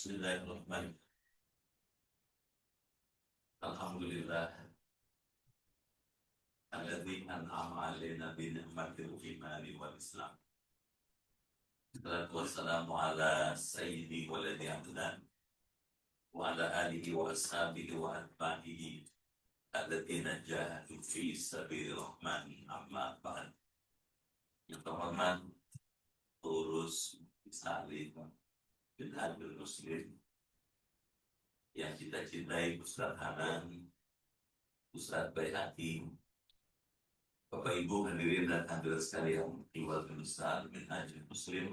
Bismillahirrahmanirrahim. Alhamdulillah alladzi an'ama 'alaina bi ni'matil imani wal islam. Salatu wassalamu ala sayyidi waladi abdan wa ala alihi wa ashabihi wa atba'ihi alladzina jahadu fi sabilir rahmani amma ba'd. Yang terhormat Urus Salim bin Abdul Muslim yang kita cintai, Ustaz Hanan, Ustaz Bayhaqi, Bapak Ibu hadirin dan hadirat sekalian, keluarga besar Minhajul Muslim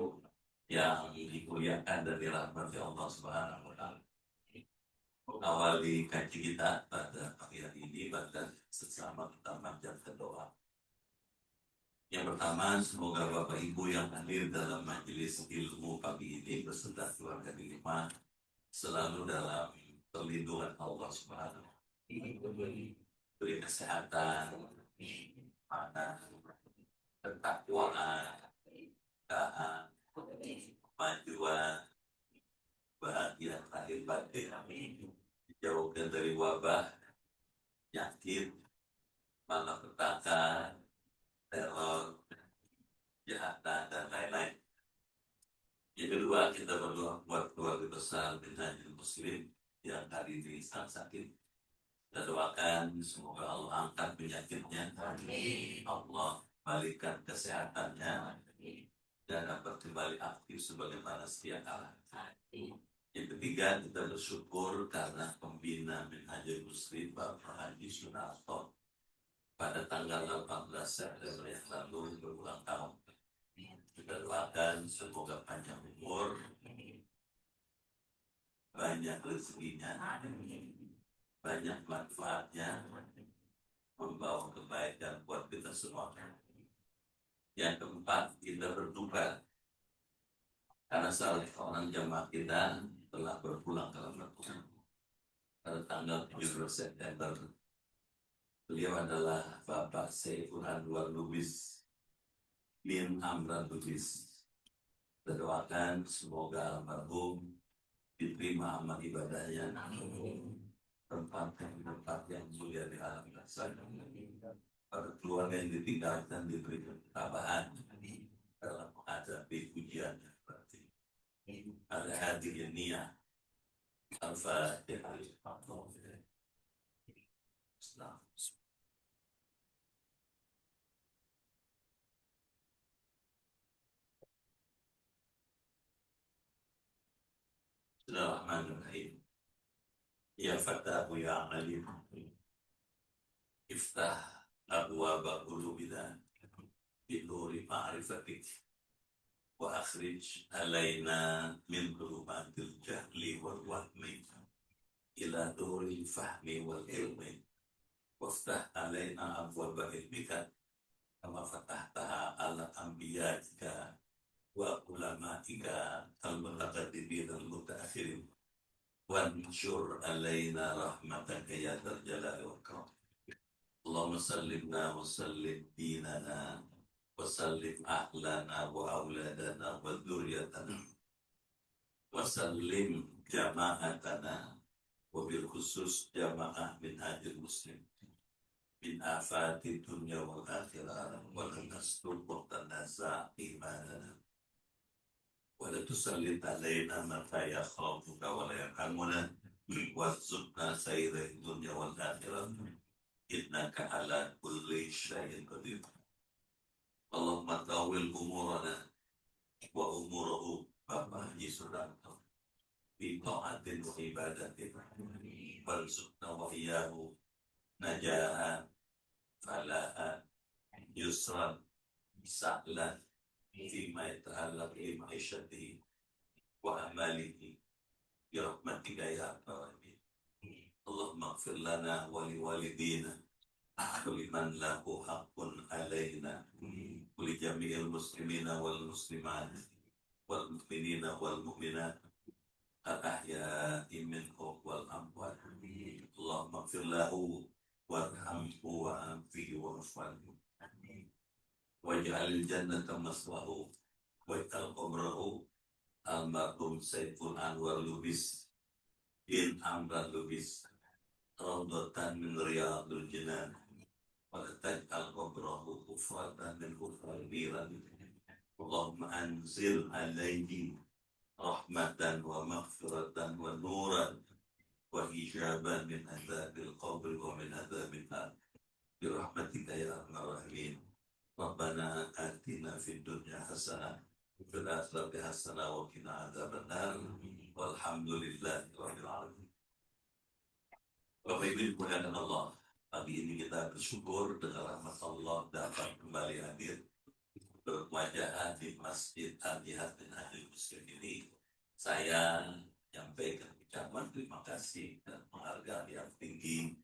yang dimuliakan dan dirahmati Allah Subhanahu wa taala. Awali kaji kita pada pagi hari ini, bahkan sesama kita panjatkan doa. Yang pertama, semoga Bapak Ibu yang hadir dalam majelis ilmu pagi ini beserta keluarga di rumah selalu dalam perlindungan Allah Subhanahu wa taala. Beri kesehatan, mana ketakwaan, keadaan, kemajuan, bahagia lahir batin, dijauhkan dari wabah, penyakit, malapetaka, teror, kejahatan, dan lain-lain. Yang kedua, kita berdoa buat keluarga besar Minhajul Muslim yang hari ini sedang sakit. Kita doakan semoga Allah angkat penyakitnya, Allah balikan kesehatannya, dan dapat kembali aktif sebagaimana sedia kala. Yang ketiga, kita bersyukur karena pembina Minhajul Muslim Bapak Haji Sunarto pada tanggal 18 September yang lalu berulang tahun. Kita doakan semoga panjang umur, banyak rezekinya, banyak manfaatnya, membawa kebaikan buat kita semua. Yang keempat, kita berduka karena salah seorang jamaah kita telah berpulang ke alam Tuhan pada tanggal 17 September. Beliau adalah Bapak Saiful Anwar Lubis bin Amran Lubis. Kita doakan semoga almarhum diterima amal ibadahnya, tempat yang mulia di alam sana. Para keluarga yang ditinggalkan diberi ketabahan dalam menghadapi ujian yang berarti. Ada hadirin niat Al-Fatihah. Bismillahirrahmanirrahim. Ya Fatahu ya Alim, iftah abwaba qulubina binuri ma'rifatik wa akhrij alaina min dhulumatil jahli wal wahmi ila nuril fahmi wal ilmi waftah alaina abwaba ilmika kama fatahtaha ala anbiyatika wa ulamatika al-mutaqaddimin al-mutaakhirin wanshur alaina rahmataka ya dzal jalali wal ikram. Allahumma sallimna wa sallim dinana wa sallim ahlana wa auladana wa dzurriyyatana wa sallim jama'atana wa bil khusus jama'ah Minhajul Muslim min afati dunya wal akhirah wa lanastur wa tanasa imanana wa la tusallit alaina ma yakhafuka wa la yarhamuna warzuqna sayra dunya wal akhirah innaka ala kulli syai'in qadir. Allahumma tawil umurana wa umurahu Bapak Haji Sunarto bi ta'atin wa ibadatin warzuqna wa iyyahu najahan falahan yusran sa'lan fima yata'allaq bi ma'isyatihi wa amalihi bi rahmatika ya rabbal alamin. Allahumma ighfir lana wa li walidina wa liman lahu haqqun alaina wa li jami'il muslimina wal muslimat wal mu'minina wal mu'minat al ahya'i minhum wal amwat. Allahumma ighfir lahu warhamhu wa afihi wa afwanhu waj'al jannata maswahu waj'al qabrahu almarhum Saiful Anwar Lubis bin Amran Lubis Raudhatan min Riyadul Jinan wa taj'al qabrahu hufratan min hufril niran. Allahumma anzil alaihi rahmatan wa maghfiratan wa nuran wa hijaban min adzabil qabr wa min adzabil nar bi rahmatika ya arhamar rahimin. Rabbana atina fid dunya hasanah wa fil akhirati hasanah wa qina adzabannar. Walhamdulillahi rabbil alamin. Bapak Ibu dimuliakan Allah, pagi ini kita bersyukur dengan rahmat Allah dapat kembali hadir berwajah di Masjid Al-Jihad bin Ahli Muslim ini. Saya menyampaikan ucapan terima kasih dan penghargaan yang tinggi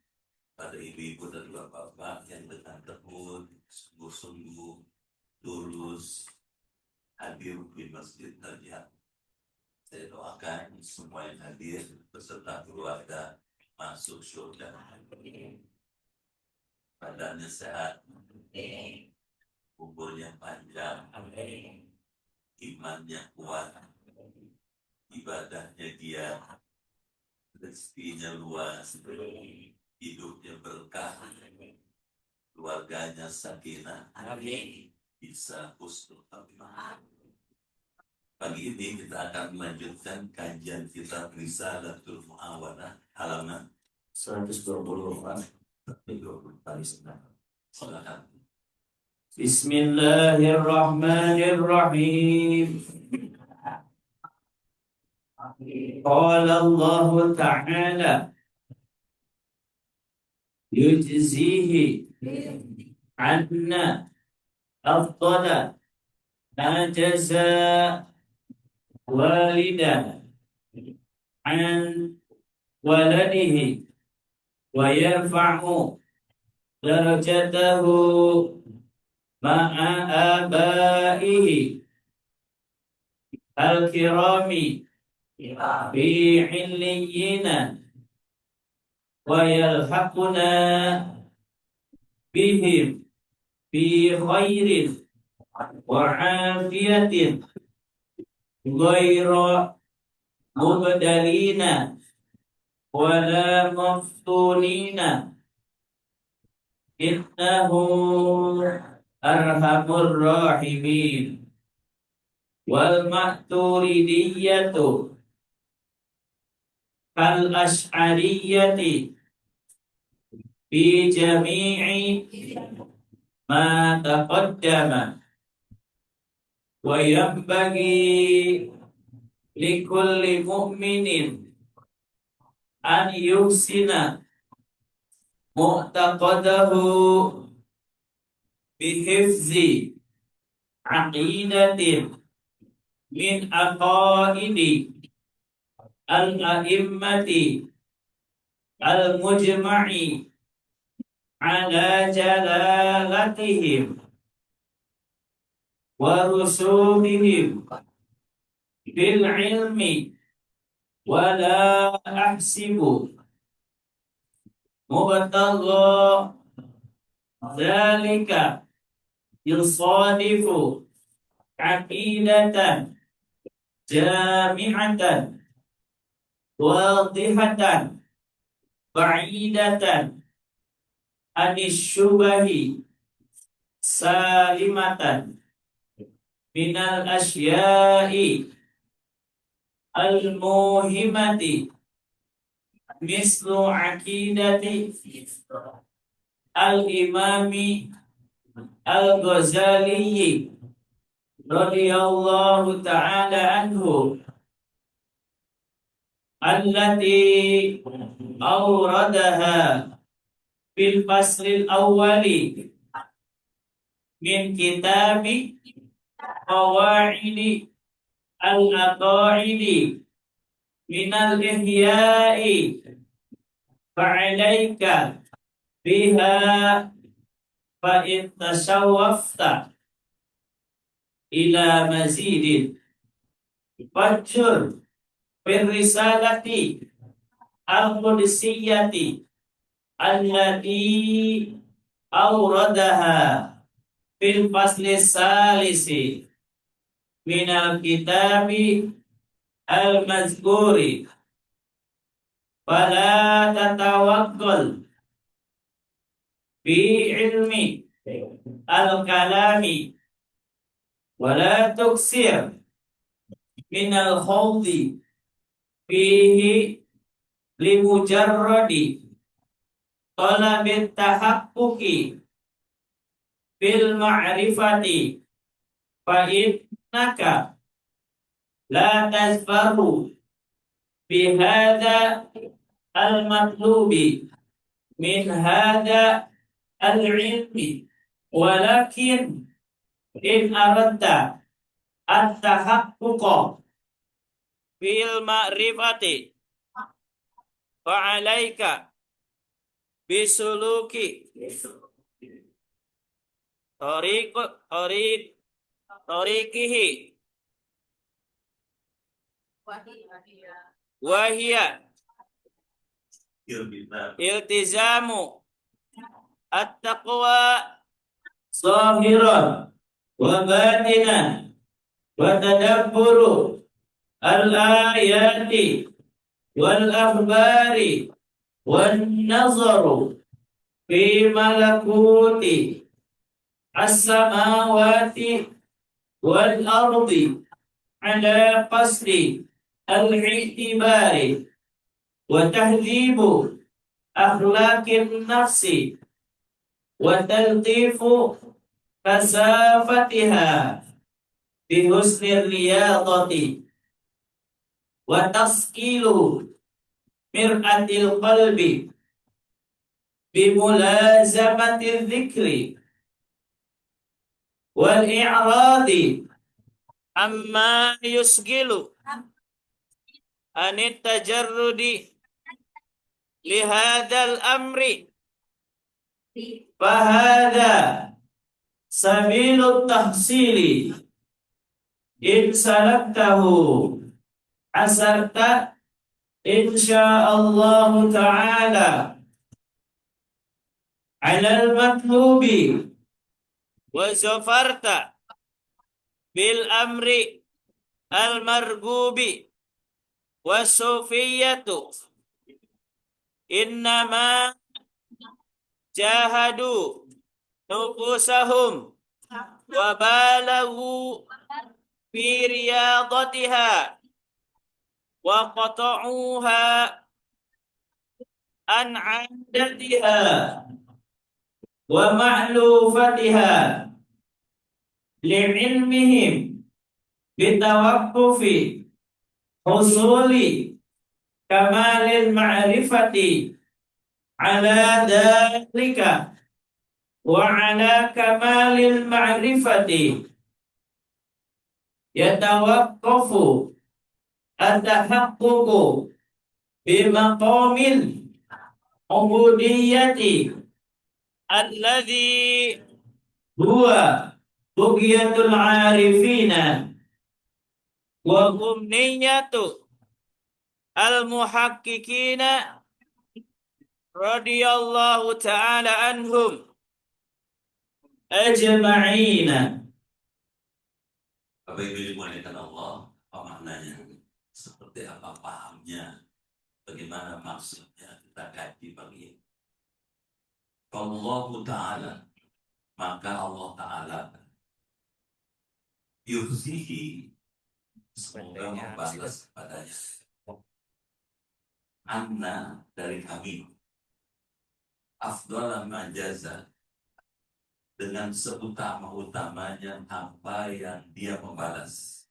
pada ibu-ibu dan bapak-bapak yang dengan tekun, sungguh-sungguh, tulus hadir di Masjid Al-Jihad. Saya doakan semua yang hadir beserta keluarga masuk surga. Badannya sehat, umurnya panjang, imannya kuat, ibadahnya giat, rezekinya luas, hidupnya berkah, keluarganya sakinah, bisa husnul khatimah. Pagi ini kita akan melanjutkan kajian kitab Risalatul Mu'awanah halaman 124. Silakan. Bismillahirrahmanirrahim. Qala Allah Ta'ala yujzihi anna afdala ma jazaa walidan an waladihi wa yarfa'u darajatahu ma'a abaihi al-kirami fi illiyina wa yalhaquna bihim fi khairin wa afiyatin ghayra mubdalina wala maftunina innahu arhamur rahimin. Wal ma'turidiyatu kal ash'ariyati fi jami'i ma taqaddama wa yanbaghi likulli mu'minin an yuhsina mu'taqadahu bihifzi aqidatin min aqaidi al-a'immati al-mujma'i ala jalalatihim wa rusumihim bil ilmi wa la ahsibu mubtagha dzalika yusadifu aqidatan jami'atan wadihatan ba'idatan anis syubahi salimatan minal asya'i al-muhimati mislu aqidati al-imami al-Ghazali radhiyallahu ta'ala anhu allati awradaha fil faslil awwali min kitabi qawaidi al-aqaidi minal ihya'i fa'alaika biha fa'in tasawwafta ila mazidin fajur fil risalati al-qudsiyati allati awradaha fil fasli salisi minal kitabi al-mazkuri fala tatawakkal fi ilmi al-kalami wala tuksir min al-khawdi fihi limujarradi talabit tahaqquqi fil ma'rifati fa innaka la tasfaru bihadza al-matlubi min hadza al-ilmi walakin in aradta at-tahaqquqa fil ma'rifati fa alaika bisuluki tariq tariq tariqihi wahia iltizamu at-taqwa zahiran wa batinan wa tadabburu al-ayati wal akhbari wan nazaru fi malakuti as-samawati wal ardi ala qasdi al-i'tibari wa tahdhibu akhlaqin nafsi wa taltifu kasafatiha bi husni riyadati wa taskilu mir'atil qalbi bi mulazamati dzikri wal i'radi amma yusgilu anit tajarrudi li hadzal amri fahadha sabilut tahsili in salaktahu asarta insyaallah ta'ala ala al-matlubi wa zafarta bil amri al-margubi wa sufiyatu innama jahadu nufusahum wa balaghu fi riyadatiha wa qata'uha an 'adatiha wa ma'lufatiha li'ilmihim bitawaqqufi husuli kamalil ma'rifati ala dhalika wa ala kamalil ma'rifati yatawaqqafu at-tahaqququ bimaqamil ubudiyyati alladhi huwa bughyatul arifina wa umniyatu al-muhaqqiqina radhiyallahu ta'ala anhum ajma'ina. Bapak Ibu dimuliakan Allah, apa maknanya? Seperti apa pahamnya? Bagaimana maksudnya? Kita kaji pagi ini. Allah Ta'ala, maka Allah Ta'ala yuzihi, semoga membalas kepadanya. Anna, dari kami, afdala majaza, dengan seutama-utamanya apa yang dia membalas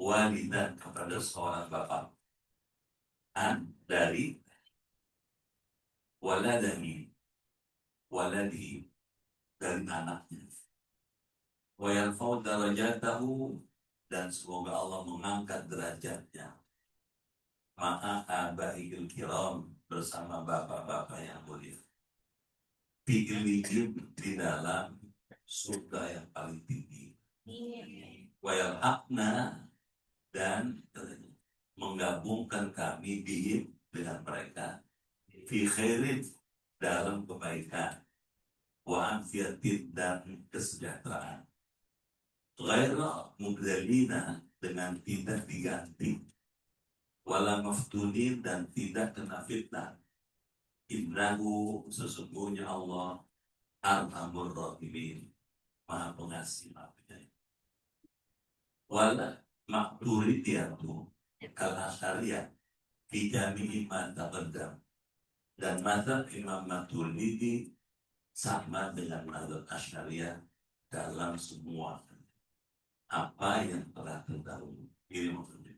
walidan kepada seorang bapak, dari waladihi dari anaknya, wa yarfa'u darajatahu, dan semoga Allah mengangkat derajatnya ma'a abaihil kiram, bersama bapak-bapak yang mulia, fi'ilihim, di dalam surga yang paling tinggi, wa yalhaqna, dan menggabungkan kami bihim, dengan mereka, fi khairin, dalam kebaikan, wa afiatin, dan kesejahteraan, ghaira mubdalina, dengan tidak diganti, wala maftunin, dan tidak kena fitnah. Innahu, sesungguhnya Allah, arhamur rahimin, maha pengasih maha penyayang. Wala makturiyatu kal asyariyah fi jami'i ma taqaddam, dan mazhab Imam Maturidi sama dengan mazhab Asy'ariyah dalam semua apa yang telah terdahulu. Ini maksudnya.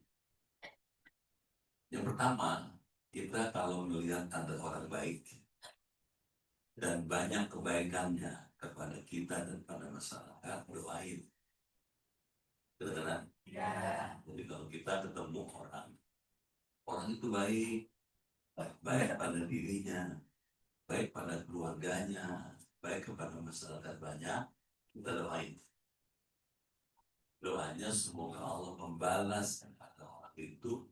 Yang pertama, kita kalau melihat ada orang baik dan banyak kebaikannya kepada kita dan pada masyarakat, doain. Benar? Ya. Jadi kalau kita ketemu orang itu baik, baik pada dirinya, baik pada keluarganya, baik kepada masyarakat banyak, kita doain. Doanya semoga Allah membalas kepada orang itu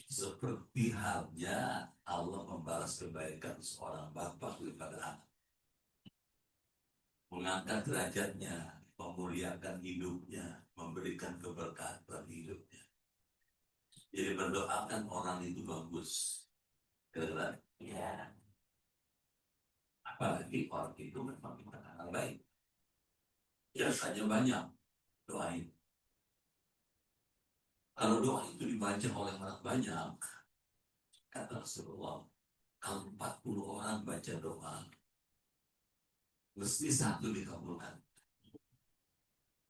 seperti halnya Allah membalas kebaikan seorang bapak kepada anak, mengangkat derajatnya, memuliakan hidupnya, memberikan keberkahan bagi hidupnya. Jadi berdoakan orang itu bagus, keren. Ya. Apalagi orang itu memang orang baik, jasanya banyak, doain. Kalau doa itu dibaca oleh orang banyak, kata Rasulullah, kalau 40 orang baca doa, mesti satu dikabulkan.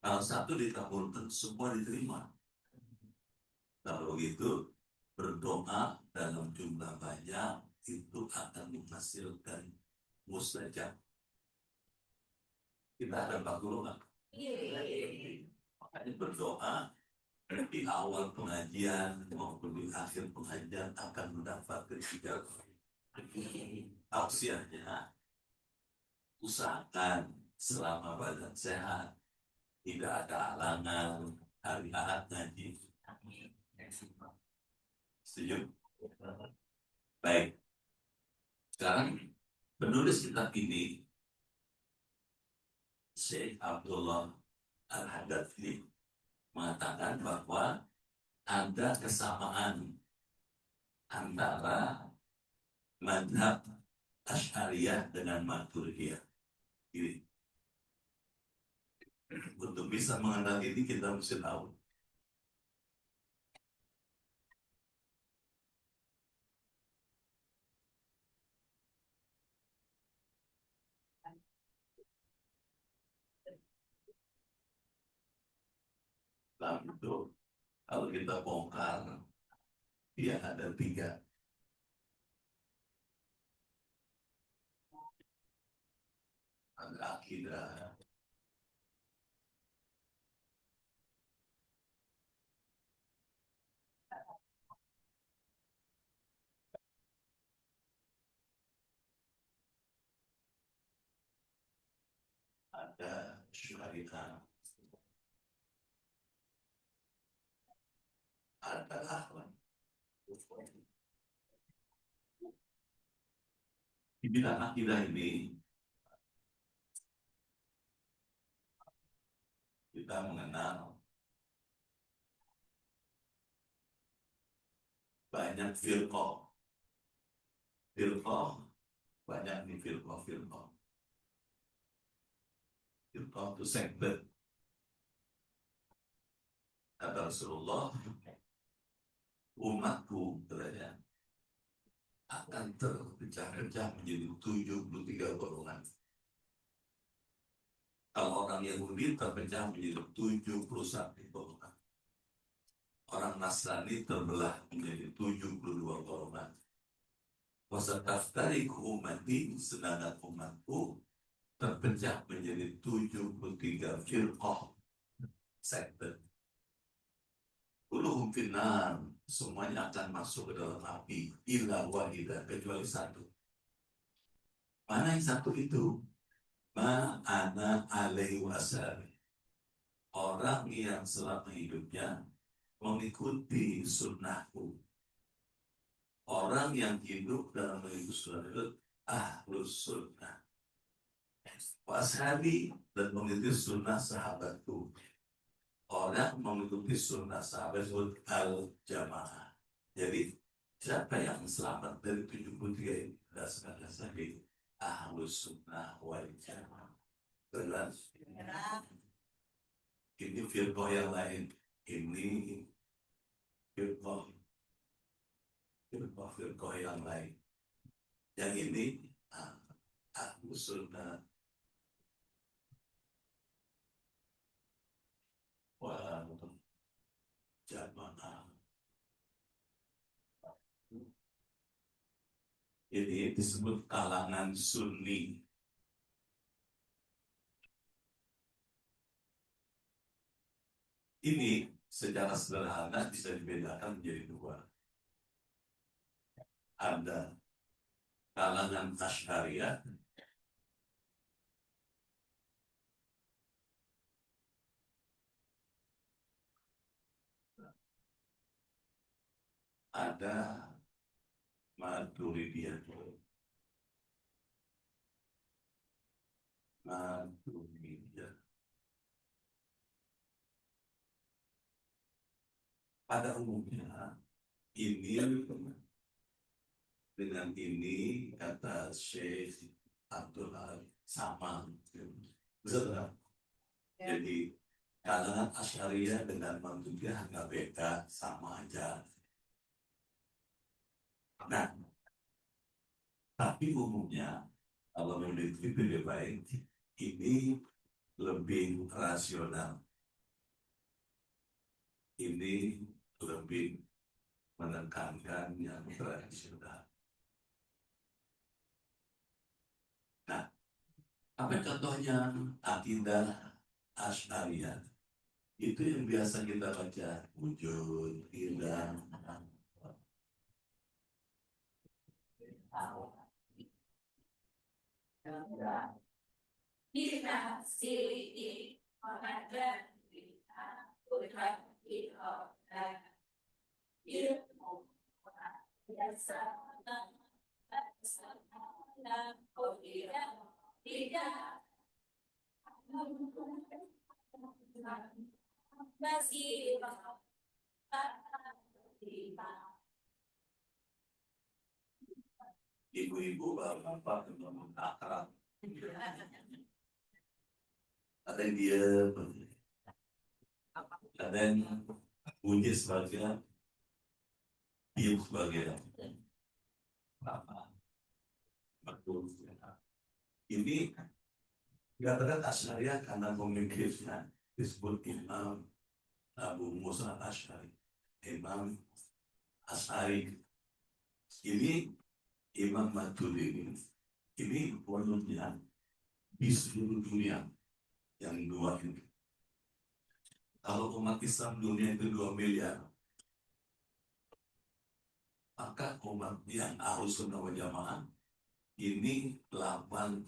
Kalau satu dikabulkan, semua diterima. Kalau begitu, berdoa dalam jumlah banyak itu akan menghasilkan mustajab. Kita ada 40 kan? Makanya berdoa di awal pengajian maupun di akhir pengajian akan mendapat ketiga tausiahnya. Usahakan selama badan sehat, tidak ada halangan, hari Ahad ngaji. Setuju? Baik. Sekarang penulis kitab ini, Syekh Abdullah Al-Hadafi, mengatakan bahwa ada kesamaan antara mazhab Asy'ariyah dengan Maturidiyah. Ini. Untuk bisa mengenal ini kita mesti tahu dalam itu. Kalau kita bongkar, dia ada 3. Ada akidah, ada syariat, ada akhlak. Di bidang akidah ini kita mengenal banyak firqah. Firqah banyak nih, firqah itu sekte. Kata Rasulullah, umatku katanya akan terpecah-pecah menjadi 73 golongan. Kalau orang Yahudi terpecah menjadi 71 golongan. Orang Nasrani terbelah menjadi 72 golongan. Wasataftariku ummati, sedangkan umatku terpecah menjadi 73 firqah, sekte. Kulluhum finnar, semuanya akan masuk ke dalam api, illa wahidah, kecuali satu. Mana yang satu itu? Ma ana alaihi wasallam. Orang yang selama hidupnya mengikuti sunnahku. Orang yang hidup dalam mengikuti sunnah itu ahlus sunnah. Washabi, dan mengikuti sunnah sahabatku. Orang mengikuti sunnah sahabat disebut al-jamaah. Jadi siapa yang selamat dari 73 ini? Berdasarkan dari Ahlus Sunnah wal Jamaah. Jelas. Ini firqah yang lain. Ini firqah yang lain. Yang ini Ahlus Sunnah wal Jamaah. Ini disebut kalangan Sunni. Ini secara sederhana bisa dibedakan menjadi dua. Ada kalangan Asy'ariyah, ada Maturidiyah. Pada umumnya ini dengan ini kata Syekh Abdul sama, betul. Jadi kalangan Asy'ariyah dengan Maturidiyah nggak beda, sama aja. Nah, tapi umumnya kalau meneliti lebih baik, ini lebih rasional, ini lebih menekankan yang tradisional. Nah, apa contohnya akidah Asy'ariyah? Itu yang biasa kita baca, wujud, ilah. Ibu-ibu, bapak-bapak, teman-teman akrab. Ada yang diam, ada yang bunyi sebagian, diam sebagian. Betul. Ini dikatakan Asy'ariyah karena pemimpinnya disebut Imam Abu Musa Asy'ari, Imam Asy'ari. Ini Imam Maturidi. Ini menurutnya di seluruh dunia yang dua ini. Kalau umat Islam dunia itu 2 miliar, maka umat yang Ahlus Sunnah wal Jamaah ini 85%.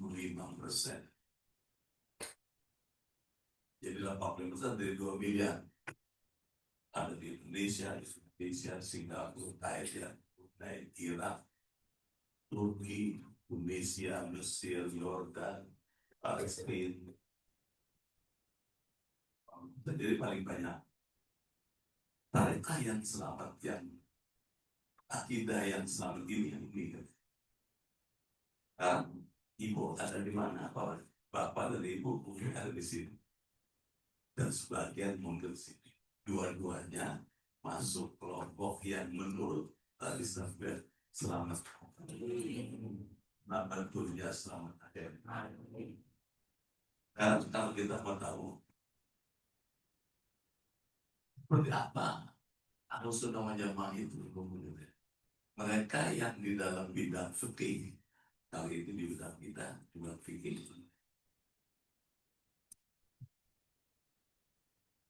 Jadi 85% dari 2 miliar ada di Indonesia, Singapura, Thailand, Irak, Turki, Tunisia, Mesir, Yordan, Palestina. Jadi paling banyak. Tarekat yang selamat, yang akidah yang selamat ini yang ini. Ibu ada di mana? Bapak dan ibu mungkin ada di sini. Dan sebagian mungkin sini. Dua-duanya masuk kelompok yang menurut tadi sampai selamat. Nama dunia selamat akhir. Karena kalau kita mau tahu seperti apa Ahlus Sunnah wal Jamaah itu, mereka yang di dalam bidang fikih, kali ini di bidang kita, bidang fikih,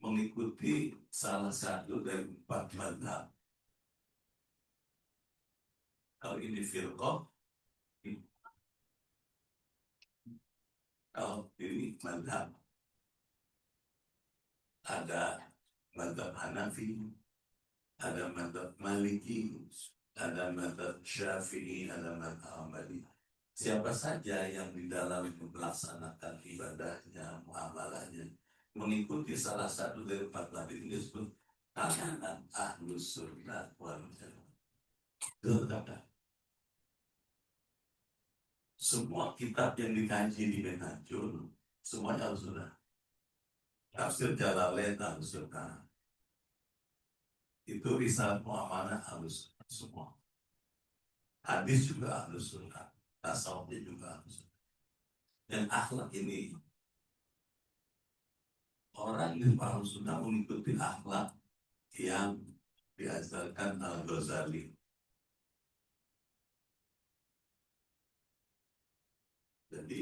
mengikuti salah satu dari 4 mazhab. Kalau ini firqah, kalau ini mazhab, ada mazhab Hanafi, ada mazhab Maliki, ada mazhab Syafi'i, ada mazhab Hambali. Siapa saja yang di dalam melaksanakan ibadahnya, muamalahnya, mengikuti salah satu dari 4 mazhab ini disebut kalangan Ahlus Sunnah wal Jamaah. Kata semua kitab yang dikaji di Minhajul semuanya harus sudah. Tafsir Jalalain harus sudah. Itu risalah muamalah harus semua. Hadis juga harus sudah. Tasawufnya juga harus sudah. Dan akhlak ini orang yang paham sudah mengikuti akhlak yang diajarkan Al-Ghazali. Jadi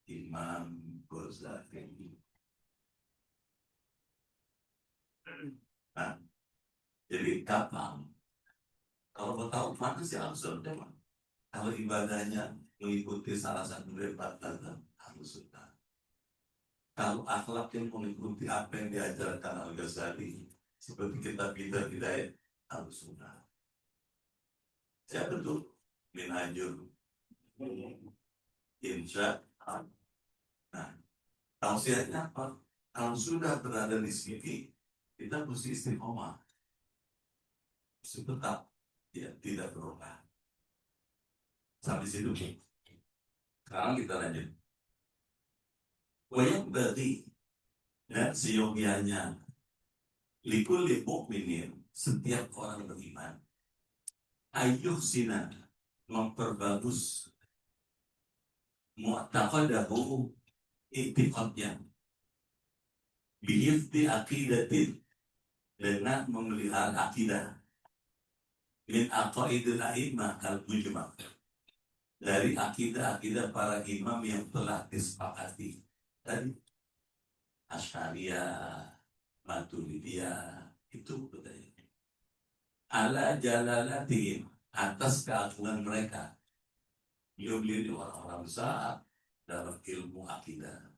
Imam Ghazali. Nah, jadi kapan? Kalau mau tahu mana sih langsung teman. Kalau ibadahnya mengikuti salah satu dari empat harus sunnah. Kalau akhlak yang mengikuti apa yang diajarkan Al-Ghazali, seperti kita hidayah harus sunnah. Saya betul Minhajul Insya. Nah, tausiahnya apa? Kalau sudah berada di sini, kita mesti istiqomah, mesti tetap ya tidak berubah sampai situ. Sekarang kita lanjut. Wayak berarti dan seyogianya likul mukminin setiap orang beriman ayuh sinan memperbagus mu'taqadahu i'tiqadnya bihifdi aqidatin dengan memelihara akidah min aqaidil a'immah al-mujma' dari akidah-akidah para imam yang telah disepakati tadi Asy'ariyah, Maturidiyah itu betulnya ala jalalatihim atas keagungan mereka. Beliau orang-orang besar dalam ilmu akidah.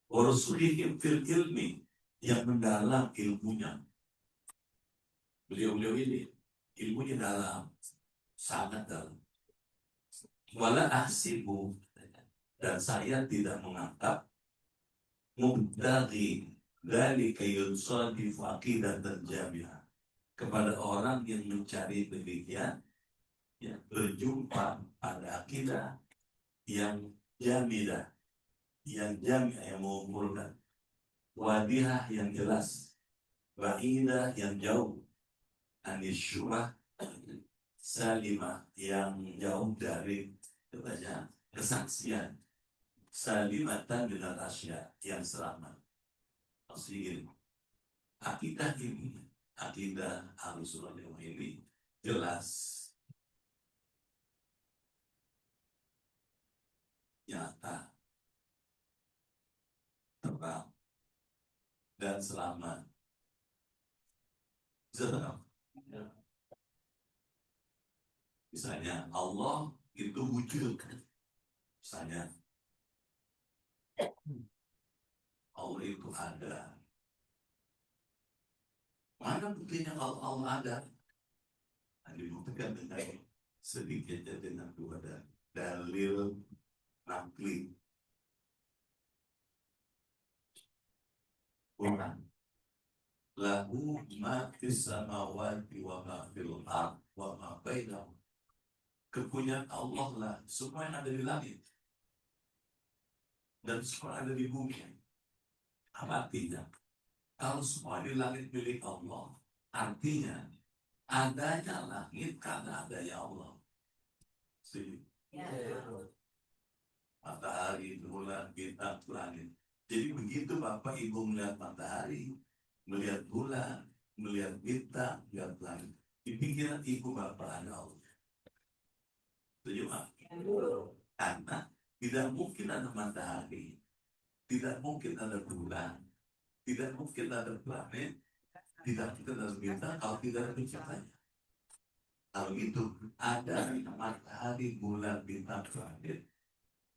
Warusulihim fil ilmi yang mendalam ilmunya. Beliau ini ilmunya dalam, sangat dalam. Wala ahsibu dan saya tidak menganggap mubtaghi dari kayunsadifu aqidah dan jamiah kepada orang yang mencari demikian ya, berjumpa pada akidah yang jamidah, yang jamiah yang mengumpulkan, wadihah yang jelas, ba'idah yang jauh, anisyubah salimah yang jauh dari kesaksian, salimatan dengan asya yang selamat. Maksudnya akidah ini, akidah Ahlussunnah wal Jamaah ini jelas, nyata, terang, dan selamat. Misalnya Allah itu wujud. Misalnya Allah itu ada. Mana buktinya kalau Allah ada? Dibuktikan dengan sedikitnya dengan dua dalil nakli. Quran. Lahu ma fis samawati wa ma fil ardh wa ma bainahum. Kepunyaan Allah lah semua yang ada di langit dan semua ada di bumi. Apa artinya? Kalau semua di langit milik Allah, artinya adanya langit karena adanya Allah. Matahari, bulan, bintang, langit. Jadi begitu Bapak Ibu melihat matahari, melihat bulan, melihat bintang, melihat langit, di pikiran Ibu Bapak ada Allah. Setuju Pak? Karena tidak mungkin ada matahari, tidak mungkin ada bulan, tidak mungkin ada planet, tidak mungkin ada bintang kalau tidak ada penciptanya. Kalau itu ada matahari, bulan, bintang, planet,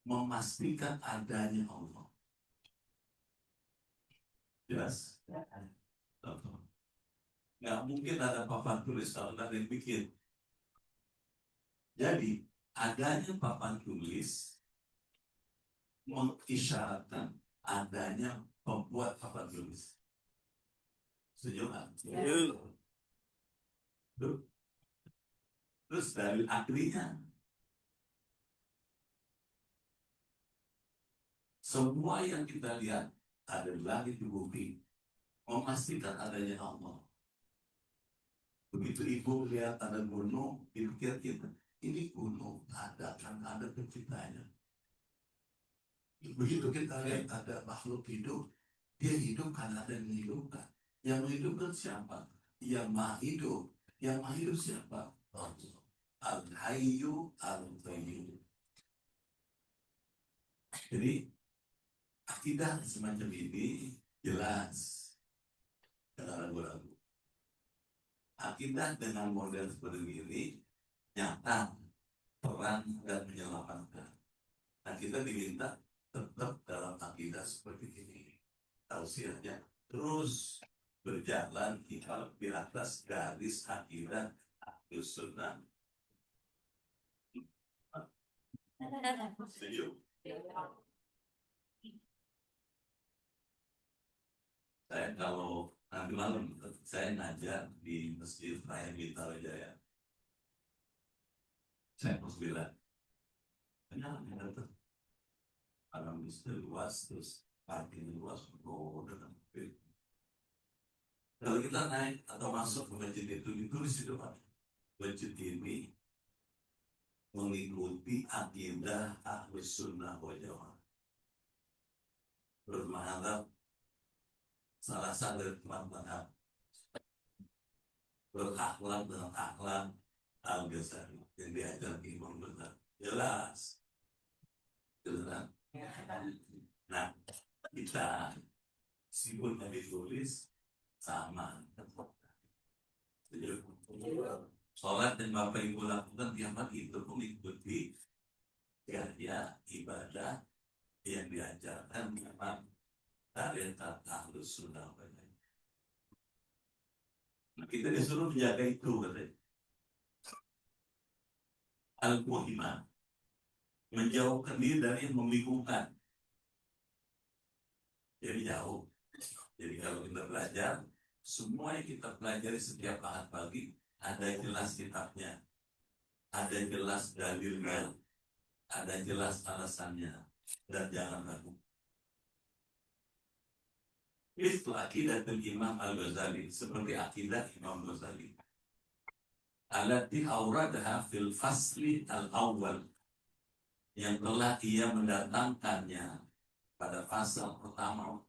memastikan adanya Allah. Jelas? Nggak mungkin ada papan tulis kalau ada yang bikin. Jadi adanya papan tulis mengisyaratkan adanya pembuat papan tulis. Setuju nggak? Terus dalil aklinya, semua yang kita lihat ada di langit di bumi memastikan adanya Allah. Begitu ibu lihat ada gunung, dipikir kita, ini gunung ada kan ada penciptanya. Begitu kita lihat ada makhluk hidup, dia hidup karena ada yang menghidupkan. Yang menghidupkan siapa? Yang maha hidup. Yang maha hidup siapa? Allah. Al-Hayyu Al-Qayyum. Jadi akidah semacam ini jelas, tidak ragu-ragu. Akidah dengan model seperti ini nyata, terang dan menyelamatkan. Nah kita diminta tetap dalam akidah seperti ini. Tausiahnya terus berjalan di atas garis akidah Ahlus Sunnah. Setuju? Saya kalau nanti malam saya ngajar di Masjid Raya Bintaro Jaya. Saya harus bilang, kenapa datang? Karena masjid luas, terus parkir luas, dengan kalau kita naik atau masuk ke masjid itu ditulis di depan, masjid ini mengikuti akidah Ahlus Sunnah wal Jamaah. Bermanfaat salah satu teman-teman berakhlak dengan akhlak Al-Ghazali yang diajar Imam Ghazali. Jelas. Jelas. Nah, kita meskipun yang ditulis sama. Sholat dan Bapak Ibu lakukan tiap hari itu mengikuti gaya ibadah yang diajarkan memang dari Ahlus Sunnah wal Jamaah. Nah, kita disuruh menjaga itu katanya. Al-Muhimah, menjauhkan diri dari yang membingungkan. Jadi jauh. Jadi kalau kita belajar, semua yang kita pelajari setiap ahad pagi ada jelas kitabnya, ada jelas dalilnya, ada jelas alasannya, dan jangan ragu. Itu akidah Imam Al-Ghazali, seperti akidah Imam Ghazali. Allati awradaha fil fasli al-awwal, yang telah ia mendatangkannya pada pasal pertama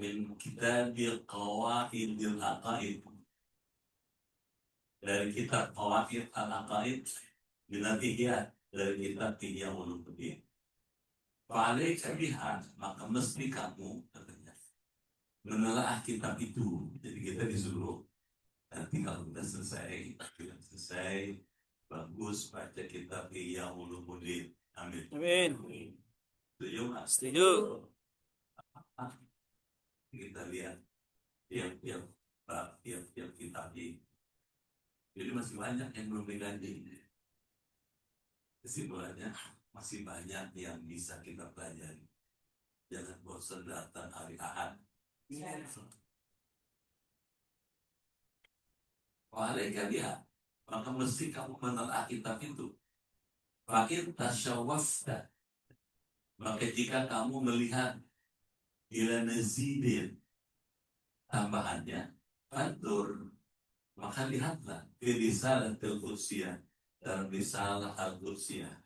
min kitabil qawaidil aqaid, dari kitab qawaid al-aqaid minal ihya, dari kitab Ihya Ulumuddin. Fa'alaika biha, maka mesti kamu katanya menelaah kitab itu. Jadi kita disuruh nanti kalau sudah selesai bagus baca kitab Ihya Ulumuddin. Amin. Amin. Setuju Mas? Setuju. Kita lihat tiap kitab ini. Jadi masih banyak yang belum diganti. Kesimpulannya masih banyak yang bisa kita pelajari. Jangan bosan datang hari Ahad. Walaika dia, maka mesti kamu menelaah kitab itu. Fakir tasyawafta, maka jika kamu melihat ila nazidin tambahannya, fantur, maka lihatlah di risalah al-Qudsiyah, dalam risalah al-Qudsiyah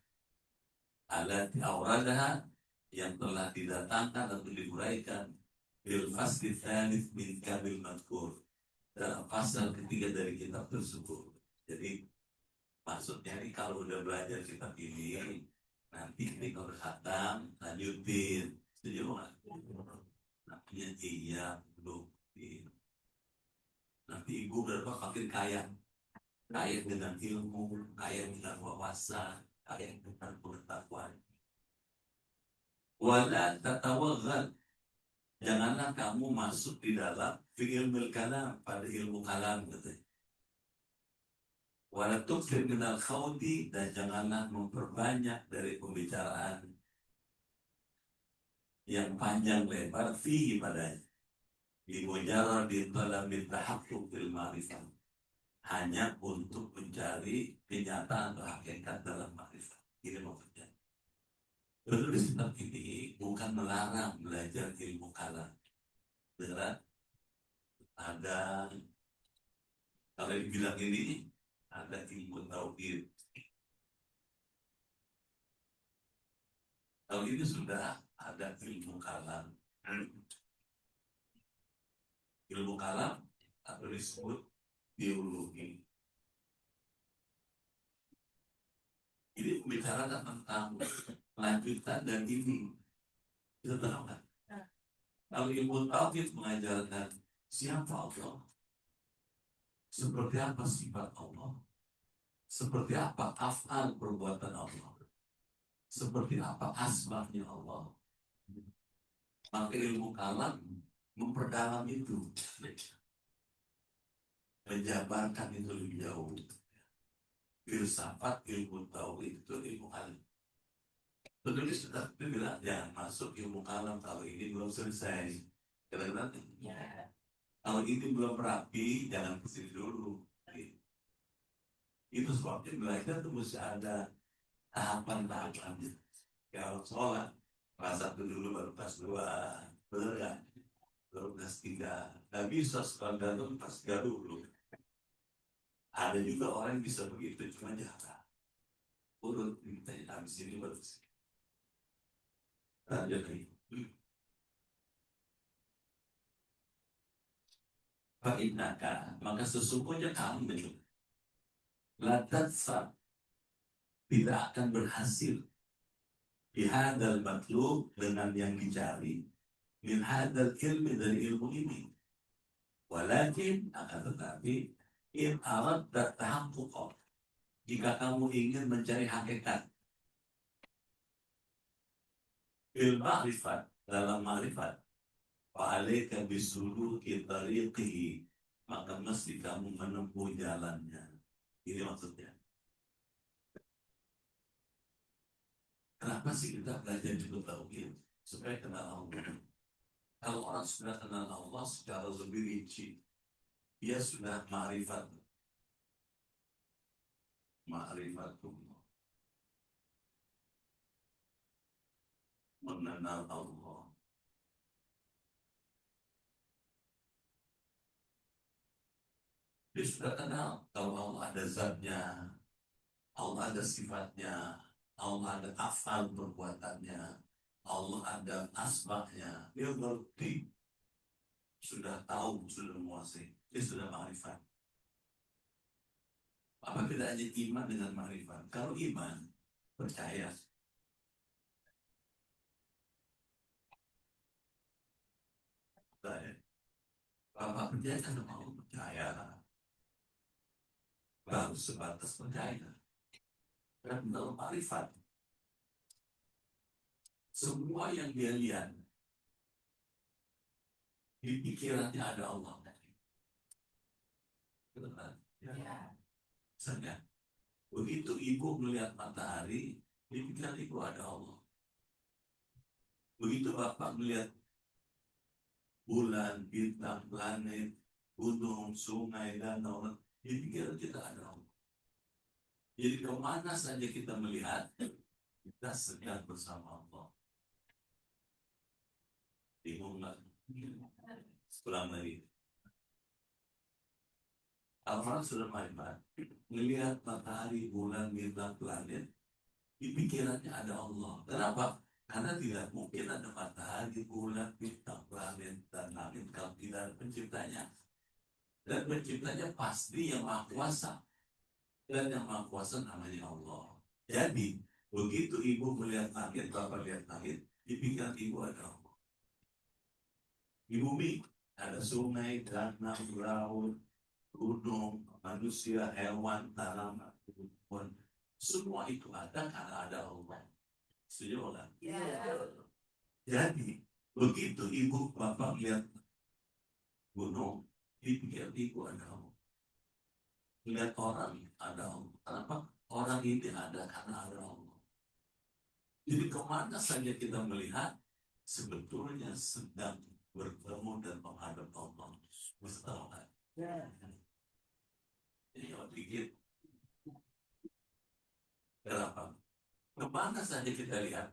alat auradaha, yang telah didatangkan atau diuraikan bil fasli tsalits min kabil madkur, dalam pasal ketiga dari kitab tersebut. Jadi maksudnya ini kalau udah belajar kitab ini, nanti ini kalau khatam lanjutin. Setuju nggak? Namanya Ihya Ulumuddin. Nanti ibu berapa makin kaya dengan ilmu, kaya dengan wawasan, kaya dengan pengetahuan. Wala tatawaggal, janganlah kamu masuk di dalam ilmu kalam, pada ilmu kalam katanya. Wala tukthir minal khawdi, dan janganlah memperbanyak dari pembicaraan yang panjang lebar fihi padanya. Di mujarrad di talabil tahaqquq bil ma'rifah, hanya untuk mencari kenyataan atau hakikat dalam makrifat. Ini maksudnya. Penulis kitab ini bukan melarang belajar ilmu kalam. Beneran ada, kalau dibilang ini ada ilmu tauhid. Kalau ini sudah ada ilmu kalam. Ilmu kalam atau disebut biologi. Ini membicarakan tentang lanjutan dan ini. Kita tahu kan? Kalau ilmu tauhid mengajarkan siapa Allah, seperti apa sifat Allah, seperti apa afal perbuatan Allah, seperti apa asmanya Allah. Maka ilmu kalam memperdalam itu, menjabarkan itu lebih jauh. Filsafat, ilmu tauhid itu ilmu kalam. Penulis sudah bilang jangan masuk ilmu kalam kalau ini belum selesai. Kadang-kadang kalau ini belum rapi, jangan kesini dulu. Itu sebabnya belajar itu mesti ada tahapan-tahapannya. Kalau sholat, kelas 1 dulu baru kelas 2, benar kan? Baru kelas 3. Nggak bisa sekolah itu kelas 3 dulu. Ada juga orang yang bisa begitu, cuma jarang. Urut, kita habis ini baru kesini. Jadi, Fa'inaka, maka sesungguhnya kamu latatsa tidak akan berhasil bihadal matlub dengan yang dicari min hadal ilmi dari ilmu ini, walakin akan tetapi in arat tahaqquq, jika kamu ingin mencari hakikat ilmu ma'rifat dalam ma'rifat, fa'alaika bisuluki tariqihi, maka mesti kamu menempuh jalannya. Ini maksudnya. Kenapa sih kita belajar ilmu tauhid? Supaya kenal Allah. Kalau orang sudah kenal Allah secara lebih rinci, dia sudah ma'rifat. Ma'rifatullah. Mengenal Allah. Dia sudah kenal kalau Allah ada zatnya, Allah ada sifatnya, Allah ada afal perbuatannya, Allah ada asma'nya. Dia ngerti, sudah tahu, sudah menguasai, dia sudah ma'rifat. Apa bedanya iman dengan ma'rifat? Kalau iman, percaya. Percaya. Bapak percaya kan mau percaya. Baru sebatas percaya. Dan dalam ma'rifat, semua yang dia lihat, di pikirannya ada Allah. Benar? Ya. Misalnya, begitu ibu melihat matahari, di pikiran ibu ada Allah. Begitu bapak melihat bulan, bintang, planet, gunung, sungai, danau, di pikiran kita ada Allah. Jadi kemana saja kita melihat, kita sedang bersama Allah. Bingung nggak? Sepulang lagi. Al-Quran sudah ma'rifat, melihat matahari, bulan, bintang, planet, di pikirannya ada Allah. Kenapa? Karena tidak mungkin ada matahari, bulan, bintang, planet, dan langit kalau tidak ada penciptanya. Dan penciptanya pasti yang Maha Kuasa. Dan yang Maha Kuasa namanya Allah. Jadi, begitu ibu melihat langit, bapak lihat langit, di pikiran ibu ada Allah. Di bumi ada sungai, danau, laut, gunung, manusia, hewan, tanaman, tumbuhan. Semua itu ada karena ada Allah. Setuju kan? Ya. Jadi, begitu ibu bapak lihat gunung, dipikir ibu ada Allah. Lihat orang, ada Allah. Kenapa? Orang ini ada karena ada Allah. Jadi kemana saja kita melihat, sebetulnya sedang bertemu dan menghadap Allah. Mesti tahu kan? Ya. Jadi kalau pikir, kenapa? Kemana saja kita lihat,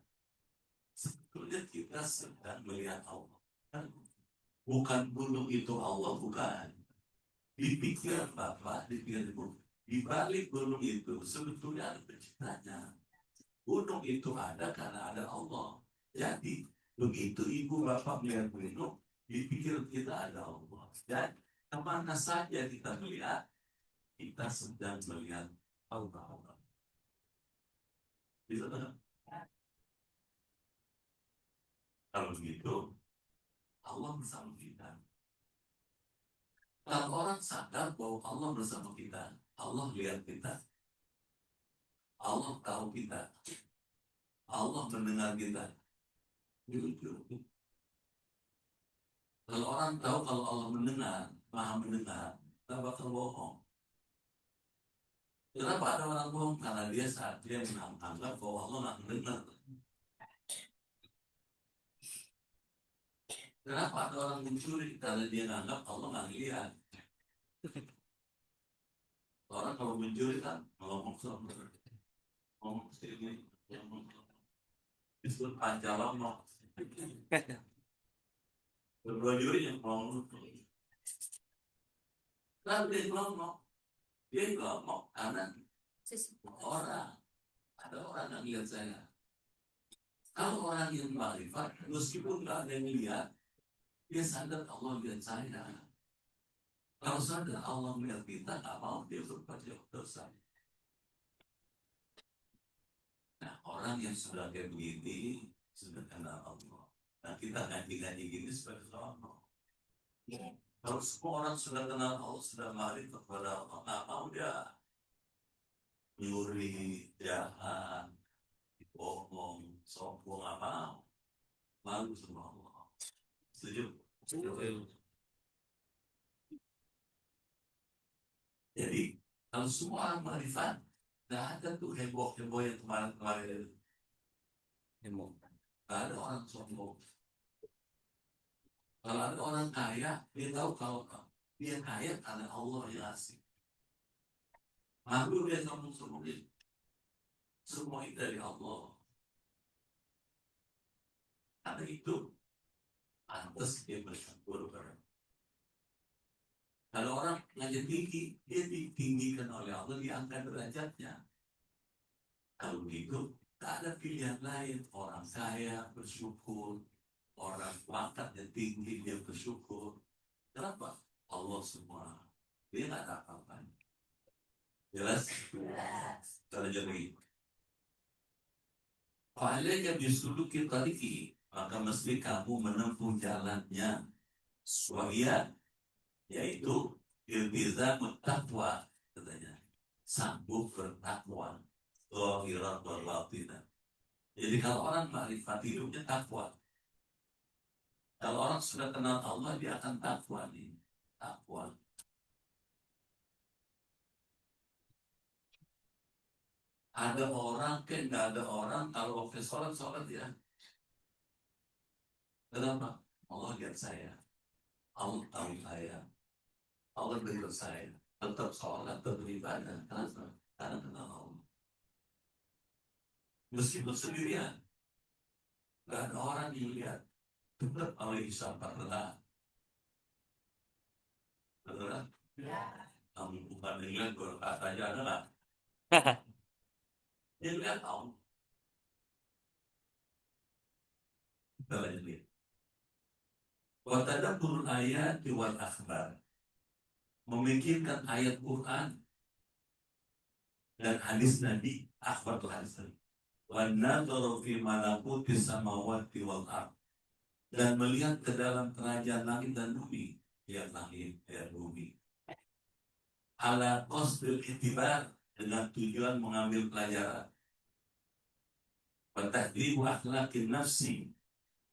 sebetulnya kita sedang melihat Allah. Kan bukan gunung itu Allah, bukan. Di pikiran Bapak, di pikiran Ibu, di balik gunung itu sebetulnya ada penciptanya. Gunung itu ada karena ada Allah. Jadi begitu Ibu Bapak melihat gunung, di pikiran kita ada Allah. Dan kemana saja kita melihat, kita sedang melihat Allah. Bisa tak? Kalau begitu, Allah bersama kita. Kalau orang sadar bahwa Allah bersama kita, Allah lihat kita, Allah tahu kita, Allah mendengar kita. Jujur. Kalau orang tahu kalau Allah mendengar, maha mendengar, tak bakal bohong. Kenapa ada orang bohong? Karena dia saat dia menganggap bahwa Allah nggak mendengar. Kenapa ada orang mencuri? Karena dia menganggap Allah nggak lihat. Orang kalau mencuri kan ngomong sama ngomong sendiri, ngomong disebut pancalama. Berdua juri yang ngomong. Lalu dia ngomong karena orang ada orang yang lihat saya. Kalau orang yang marifat, meskipun nggak ada yang lihat, dia sadar Allah lihat saya. Kalau sadar Allah melihat kita, nggak mau dia berbuat dosa. Nah, orang yang sudah kayak begini, sudah kenal Allah. Nah, kita ngaji-ngaji gini sebagai Allah. Kalau semua orang sudah kenal Allah, sudah marifat kepada Allah, nggak mau dia nyuri, jahat, bohong, sombong, nggak mau. Malu sama Allah. Setuju? Jadi kalau semua orang marifat, nggak ada tuh heboh-heboh yang kemarin-kemarin itu. Heboh. Nggak ada orang sombong. Kalau ada orang kaya, dia tahu kalau dia kaya karena Allah yang asik. Malu dia sombong-sombong. Semua itu dari Allah. Karena itu pantas dia bersyukur kepada. Kalau orang ngaji tinggi, dia ditinggikan oleh Allah, diangkat derajatnya. Kalau begitu, tak ada pilihan lain. Orang kaya bersyukur, orang pangkatnya tinggi dia bersyukur. Kenapa? Allah semua. Dia nggak ada apa-apa. Jelas? Kalau jadi, yang justru kita lagi, maka mesti kamu menempuh jalannya. Suaya, yaitu iltizam taqwa, katanya. Sanggup bertakwa. Zahiran wal batinah. Jadi kalau orang makrifat hidupnya takwa. Kalau orang sudah kenal Allah, dia akan takwa nih. Takwa. Ada orang, kan nggak ada orang, kalau waktu sholat ya. Kenapa? Allah lihat saya. Allah tahu saya. Allah dengar saya. Tetap sholat, tetap beribadah. Kenapa? Karena kenal Allah. Meskipun sendirian. Nggak ada orang yang lihat. Tetap Allah isyarat adalah. Betul? Ya. Kamu bukan dengan berkata aja adalah. Dia lihat Allah. Kita lanjut lihat. Wa tadabbur ayat wal akhbar. Memikirkan ayat Quran dan hadis Nabi, akhbar itu hadis Nabi. Wa nadharu fi malakutis samawati wal ardh. Dan melihat ke dalam kerajaan langit dan bumi, lihat langit dan bumi. Ala qasdil itibar, dengan tujuan mengambil pelajaran. Bertahdibu akhlaqin nafsi,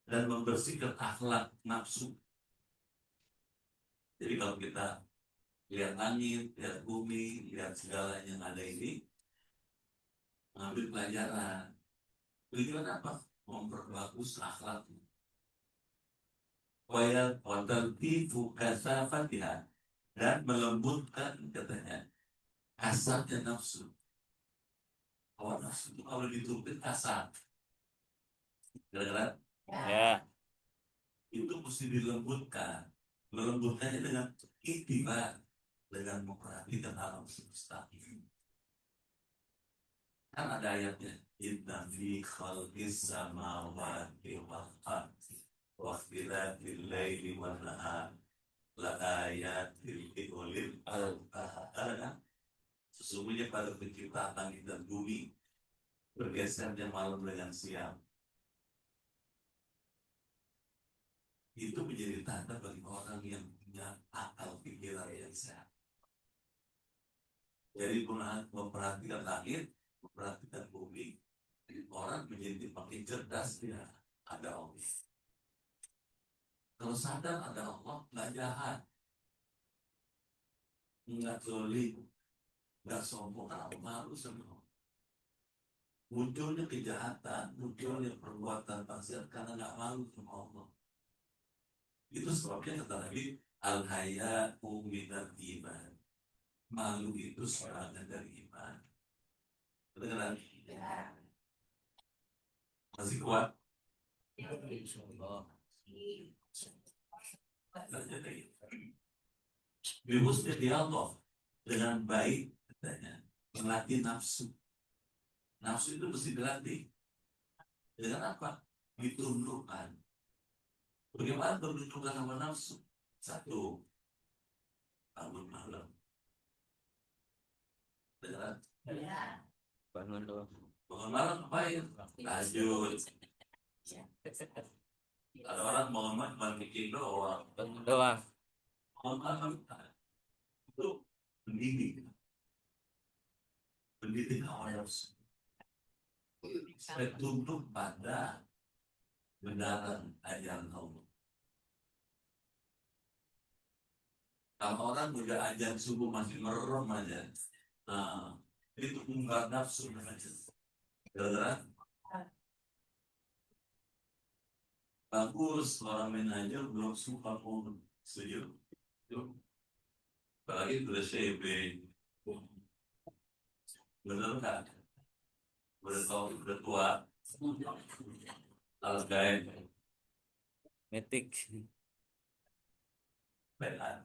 dan membersihkan akhlak nafsu. Jadi kalau kita lihat langit, lihat bumi, lihat segala yang ada ini, mengambil pelajaran. Tujuan apa? Memperbagus akhlak. Wa tartifu kasafatiha, dan melembutkan, katanya, kasarnya nafsu. Hawa nafsu itu kalau diturutin kasar. Gara-gara Ya. itu mesti dilembutkan. Melembutkannya dengan iktibar, dengan memperhatikan alam semesta. Kan ada ayatnya, inna fi khalqis samawati wal ardi wa ikhtilafil laili wan nahar la ayatil li ulil albab. Ada kan? Sesungguhnya pada penciptaan langit dan bumi, bergesernya malam dengan siang, itu menjadi tanda bagi orang yang punya akal pikiran yang sehat. Jadi memperhatikan langit, memperhatikan bumi, orang menjadi makin cerdas. Dia ada Allah. Kalau sadar ada Allah, nggak jahat, nggak zolim, nggak sombong, karena malu sama Allah. Munculnya kejahatan, munculnya perbuatan maksiat karena nggak malu sama Allah. Itu sebabnya kata Nabi, al-haya'u minal iman. Malu itu serangan dari iman. Benar? Masih kuat? Bihusni Allah dengan baik katanya melatih nafsu. Nafsu itu mesti dilatih dengan apa? Ditundukkan. Bagaimana menundukkan sama nafsu? Satu, bangun malam. Benar? Bangun doang. Bangun malam ngapain? Tahajud. Ada orang bangun malam cuma bikin doang. Bangun doang. Bangun malam itu mendidik. Mendidik awal nafsu. Tunduk pada benaran ajaran Allah. Kalau orang udah ajan subuh masih merem aja, nah itu ungkar nafsu aja. Gara-gara bagus orang manajer belum suka pun setuju. Apalagi udah CB, bener kan? Udah tahu udah tua, alas kain, Metik. pelan.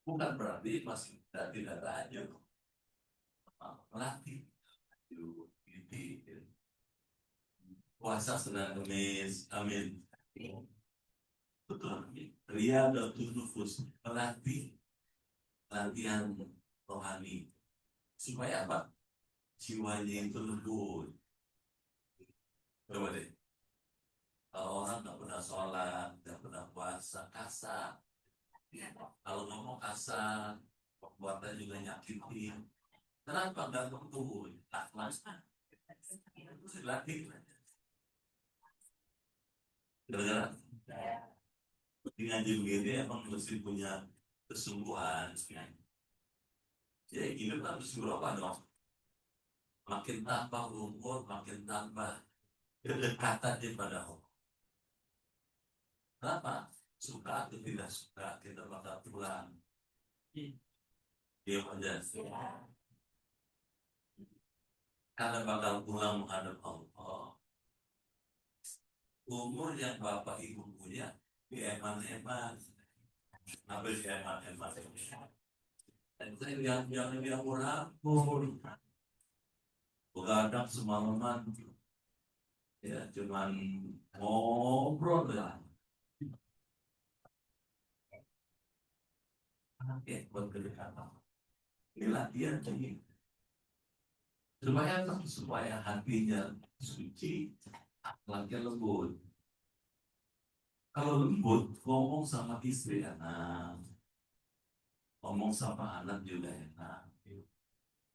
Bukan berarti masih tidak tahajud, melatih. Puasa sedang kemis, amin. Betul. Riyadatul nufus, melatih latihan rohani. Supaya apa? Jiwanya itu lembut. Coba deh. Kalau orang nggak pernah sholat, nggak pernah puasa, kasar. Kalau ngomong kasar, perbuatan juga nyakitin. Kenapa nggak bertumbuh? Akhlak. Itu dilatih. Gara-gara di ngaji begini emang mesti punya kesungguhan. Jadi hidup harus berapa dong? Makin tambah umur, makin tambah kedekatan pada Allah. Kenapa? Suka atau tidak suka, kita bakal pulang. Dia aja. Karena bakal pulang menghadap Allah. Umur yang bapak ibu punya, dieman-eman. Apa dieman-eman? Dan saya yang ngurang-ngurang. Begadang semalaman. Ya, cuman ngobrol lah. Oke, buat kedekatan. Ini latihan ini. Supaya hatinya suci, akhlaknya lembut. Kalau lembut, ngomong sama istri enak, ngomong sama anak juga enak,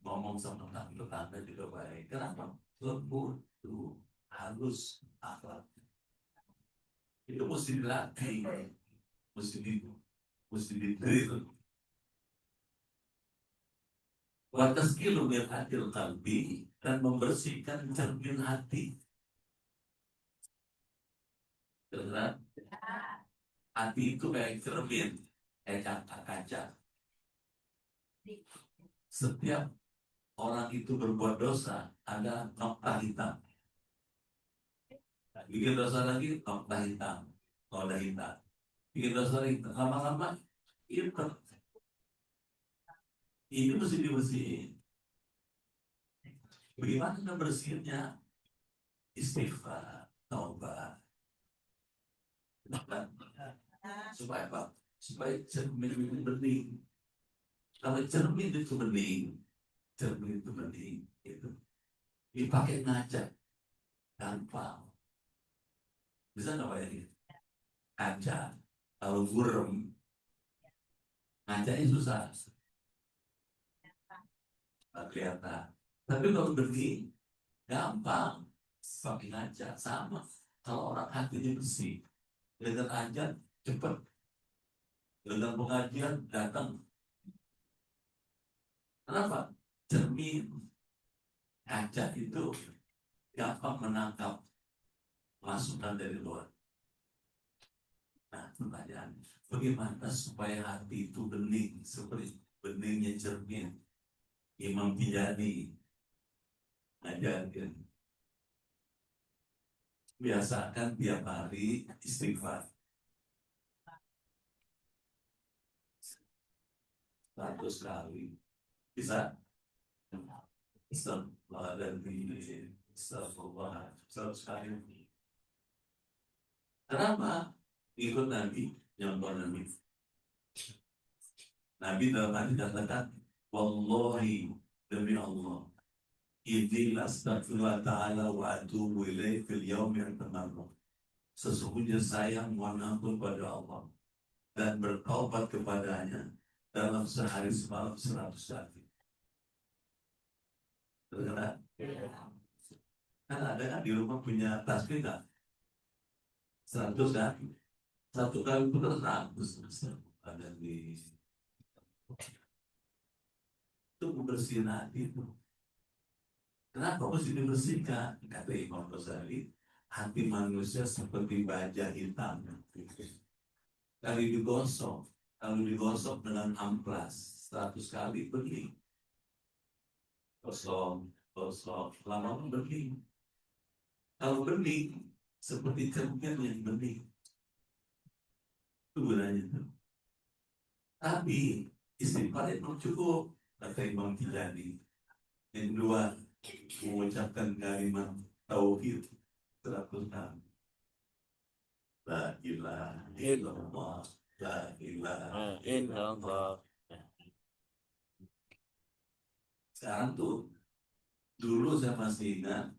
ngomong sama tetangga juga baik. Kenapa? Lembut, tuh halus akhlak. Itu mesti dilatih, mesti didrill. Batas kilo hatil kalbi dan membersihkan cermin hati. Karena hati itu kayak cermin, kayak kaca. Setiap orang itu berbuat dosa, ada nokta hitam. Bikin dosa lagi, nokta hitam. Noda hitam. Bikin dosa lagi, lama-lama, itu ini mesti dibersihin. Bagaimana bersihnya? Istighfar, taubat. Supaya apa? Supaya cermin itu bening. Kalau cermin itu bening, itu dipakai ngaca, gampang. Bisa nggak bayangin? Kaca, kalau burem, ngacanya susah, nggak kelihatan. Tapi kalau bening, gampang. Pakai ngaca, sama. Kalau orang hatinya bersih, dengan ajar cepat, dengan pengajian datang. Kenapa? Cermin kaca itu gampang menangkap masukan dari luar. Nah, pertanyaan, bagaimana supaya hati itu bening seperti beningnya cermin? Imam Tijani ajarkan, biasakan tiap hari istighfar 100 kali. Bisa? Astagfirullah 100 kali. Kenapa? Ikut Nabi, nyontoh Nabi. Nabi dalam hadis katakan, wallahi, demi Allah, idzi astaghfirullah ta'ala wa atubu ilaih fil yaum yang tamarrah. Sesungguhnya saya mohon ampun pada Allah dan bertaubat kepadanya dalam sehari semalam 100 kali. Terdengar? Kan ada kan di rumah punya tasbih kan? 100 kan? Satu kali itu 100. Ada di itu membersihkan hati itu. Kenapa mesti dibersihkan? Kata Imam Ghazali, hati manusia seperti baja hitam. Kalau digosok dengan amplas 100 kali bening. Gosok, lama-lama bening. Kalau bening, seperti cermin yang bening. Itu gunanya itu. Tapi istighfar itu cukup, kata Imam Tijani. Yang kedua, mengucapkan kalimat tauhid 100 kali. La ilaha illallah, la ilaha illallah. Sekarang tuh, dulu saya masih ingat,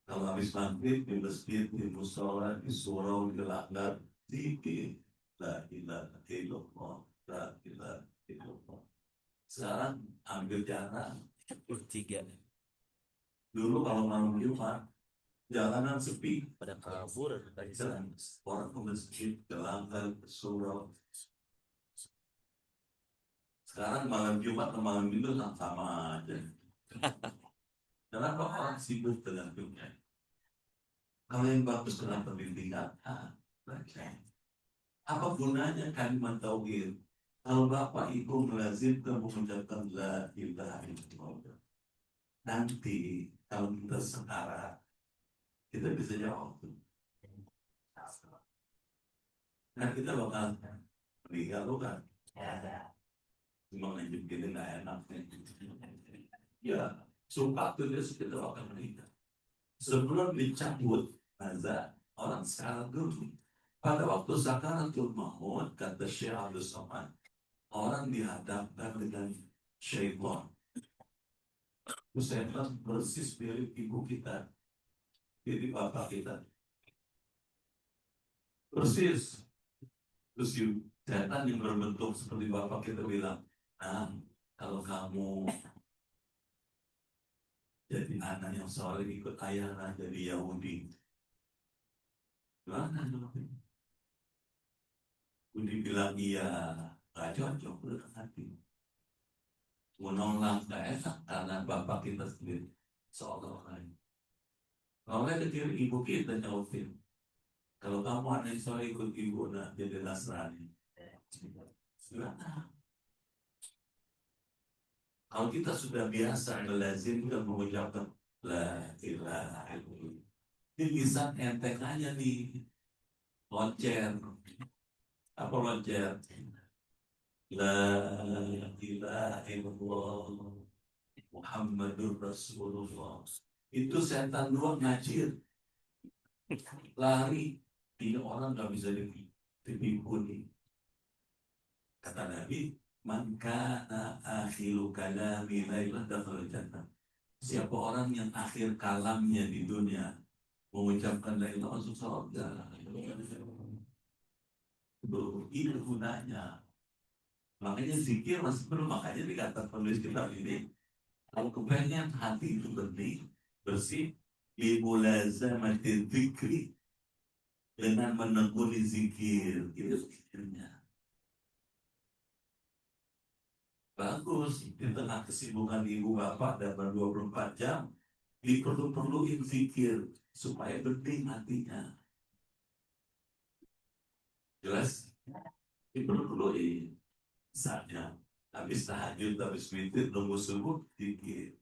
kalau habis maghrib di masjid, di musola, di surau, di langgar, zikir, la ilaha illallah, la ilaha illallah. Sekarang ambil jarang. 3. Dulu kalau malam Jumat, jalanan sepi, Pada kabur tadi jalan orang ke masjid, ke langgar, ke surau. Sekarang malam Jumat ke malam Minggu sama aja. Kenapa orang sibuk dengan dunia? Kalau yang bagus kenapa ditinggalkan? Apa gunanya kalimat tauhid? Kalau bapak ibu melazimkan mengucapkan la ilaha illallah, nanti kalau kita setara, kita bisa jawab. Nah kita bakal meninggal bukan? Cuma nunjukin nggak enak. Ya, sumpah tuh dia kita bakal meninggal. Sebelum dicabut nazar, orang sekarang dulu. Pada waktu sakaratul maut, kata Syekh Abdul Somad, orang dihadapkan dengan syaitan. Syaitan persis mirip ibu kita, mirip bapak kita. Persis. Terus setan yang berbentuk seperti bapak kita bilang, nah, kalau kamu jadi anak yang soleh ikut ayahnya jadi Yahudi. Gimana dong? Budi bilang iya, gak cocok dengan hati. Menolak gak enak karena bapak kita sendiri seolah-olah. Kalau kecil ibu kita nyautin, kalau kamu anak yang soleh ikut ibu, nah jadi Nasrani. Gimana? Kalau kita sudah biasa melazimkan mengucapkan la ilaha illallah, ini bisa enteng aja nih, loncer. Apa loncer? La ilaha illallah Muhammadur Rasulullah. Itu setan dua ngacir, lari. Ini orang nggak bisa ditipu nih. Kata Nabi, man kana akhiru kalami la ilaha dakhala jannah. Siapa orang yang akhir kalamnya di dunia mengucapkan la ilaha masuk surga. Itu gunanya. Makanya zikir masih perlu, makanya dikatakan penulis kitab ini, kalau kepengen hati itu bersih, limulazamati dzikri, dengan menekuni zikir. Itu zikirnya bagus. Di tengah kesibukan ibu bapak dan 24 jam, diperlu-perluin zikir supaya bening hatinya. Jelas? Diperlu-perluin. Misalnya habis tahajud, habis witir, nunggu subuh, zikir.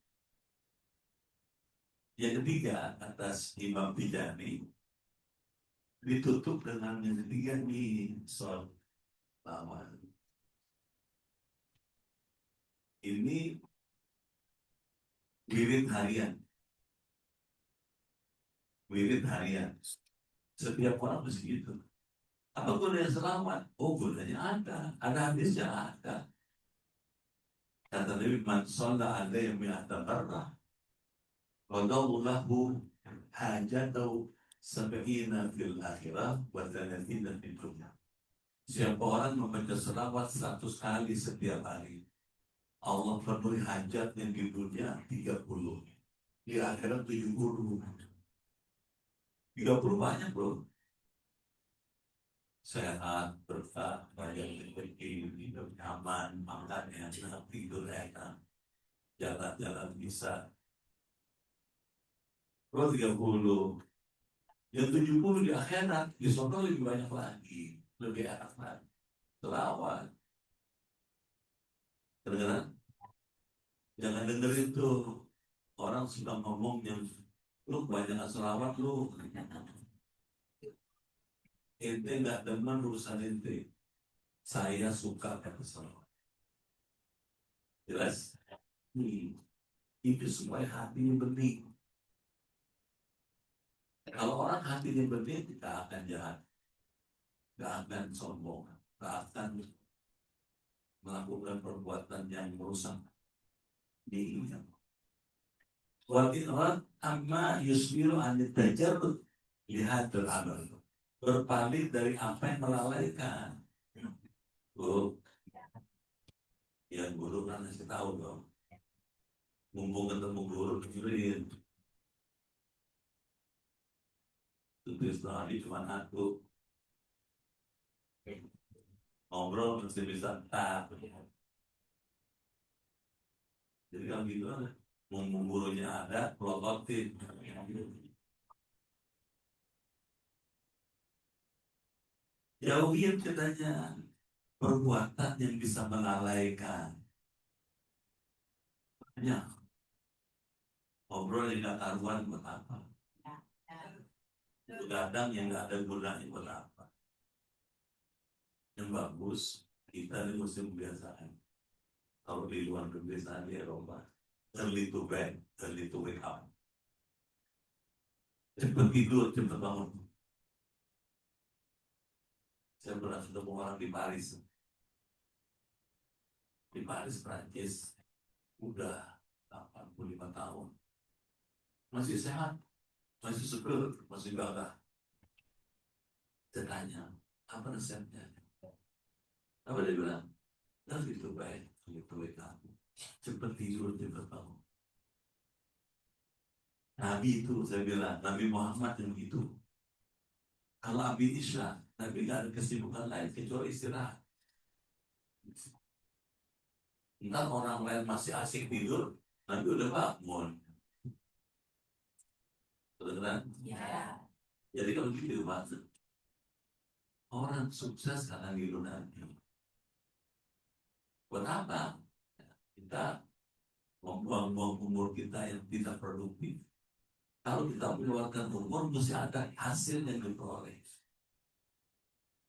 Yang ketiga, atas Imam Tijani, ditutup dengan yang ketiga nih, soal lama. Ini wirid harian. Wirid harian. Setiap orang mesti gitu. Apa gunanya selamat? Oh, gunanya ada. Ada hadisnya ada. Kata Nabi, man sholla ada yang mi'atabarrah. Qadallahu hajatau sab'ina fil akhirah wa thalathina fil dunya. Siapa orang membaca selawat 100 kali setiap hari, Allah penuhi hajatnya di dunia 30, di akhirat 70. 30 banyak bro. Sehat, berkah, banyak rezeki, hidup nyaman, makan enak, tidur enak, jalan-jalan bisa. Kalau 30, yang 70 di akhirat, di surga lebih banyak lagi, lebih enak lagi. Selawat. Kedengeran? Jangan dengerin tuh orang suka ngomong yang lu kebanyakan selawat lu. Ente nggak demen urusan ente. Saya suka kata selawat. Jelas? Itu supaya hatinya bening. Kalau orang hatinya bening, tidak akan jahat, tidak akan sombong, tidak akan melakukan perbuatan yang merusak dirinya. Wal-irad amma yusbiru anit tajarrud lihadul amal. Berpaling dari apa yang melalaikan. Bu, yang guru kan ngasih tahu dong. Mumpung ketemu guru dengerin. Tulis hari cuma aku. Ngobrol mesti bisa tak. Jadi kalau gitu kan, mumpung gurunya ada, pelototin. Jauhin katanya perbuatan yang bisa melalaikan. Hanya ngobrol yang gak karuan buat apa? Kadang yang gak ada gunanya buat apa? Yang bagus, kita ini mesti kebiasaan. Kalau di luar kebiasaan di Eropa, early to bed, early to wake up. Cepat tidur, cepat bangun. Saya pernah ketemu orang di Paris. Di Paris, Prancis, udah 85 tahun. Masih sehat, masih seger, masih gagah. Saya tanya, apa resepnya? Apa dia bilang? Early to bed, early to wake up. Cepat tidur, cepat bangun. Nabi itu, saya bilang, Nabi Muhammad yang itu. Kalau Abi Isra, Nabi gak ada kesibukan lain kecuali istirahat. Entah orang lain masih asik tidur, Nabi udah bangun. Beneran? Ya. Jadi kalau gitu maksud orang sukses karena niru Nabi. Buat apa? Kita membuang-buang umur kita yang tidak produktif. Kalau kita mengeluarkan umur, mesti ada hasil yang diperoleh.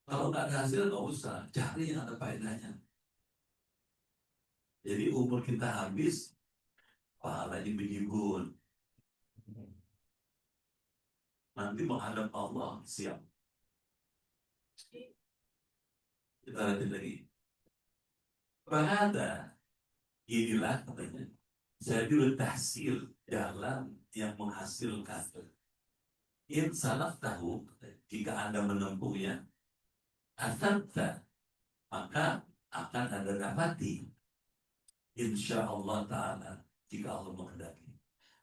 Kalau nggak ada hasil, nggak usah cari yang ada faedahnya. Jadi umur kita habis, pahalanya bejibun. Nanti menghadap Allah siap. Kita lihat lagi. Bahada, inilah katanya. Jadul tahsil, jalan yang menghasilkan. In salah tahu, jika Anda menempuhnya, asabta, maka akan Anda dapati. Insya Allah Ta'ala, jika Allah menghendaki.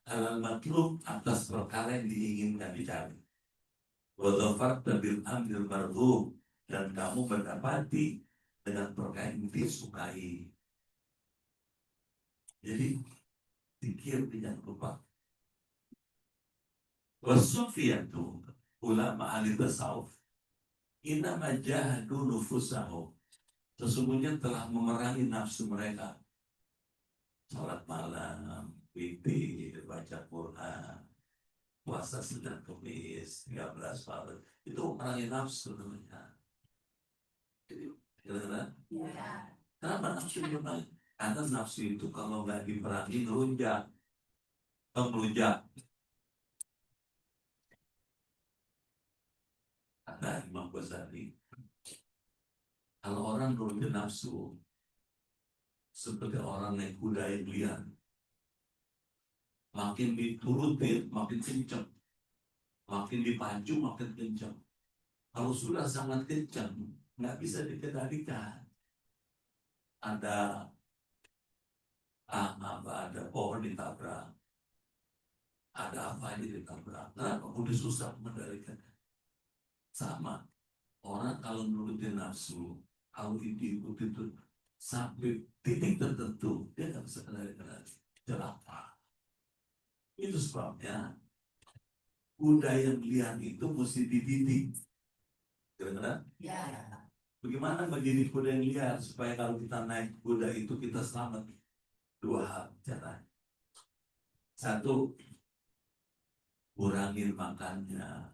Alal matlub atas perkara yang diinginkan dicari. Wadhafarta bil amril marhum, dan kamu mendapati dengan perkara yang disukai. Jadi pikir jangan lupa. Wasufiyatu ulama ahli tasawuf inama jahadu nufusahum, sesungguhnya telah memerangi nafsu mereka. Salat malam, witir, baca Quran, puasa Senin Kamis 13 Maret, itu memerangi nafsu namanya. Kira-kira? Kenapa nafsu memerangi? Karena nafsu itu kalau nggak diperangi melunjak, melunjak. Kata Imam Ghazali, kalau orang nurutin nafsu seperti orang naik kuda yang liar, makin diturutin makin kencang, makin dipacu makin kencang. Kalau sudah sangat kencang, nggak bisa dikendalikan. Ada ada pohon ditabrak, ada apa yang ditabrak. Kenapa udah susah mengendalikan? Sama orang kalau nurutin nafsu, kalau diikuti itu sampai titik tertentu, dia nggak bisa kendalikan lagi. Celaka. Itu sebabnya kuda yang liar itu mesti dididik. Kira-kira? Ya. Bagaimana menjadi kuda yang liar supaya kalau kita naik kuda itu kita selamat? Dua hal cara. Satu, kurangin makannya.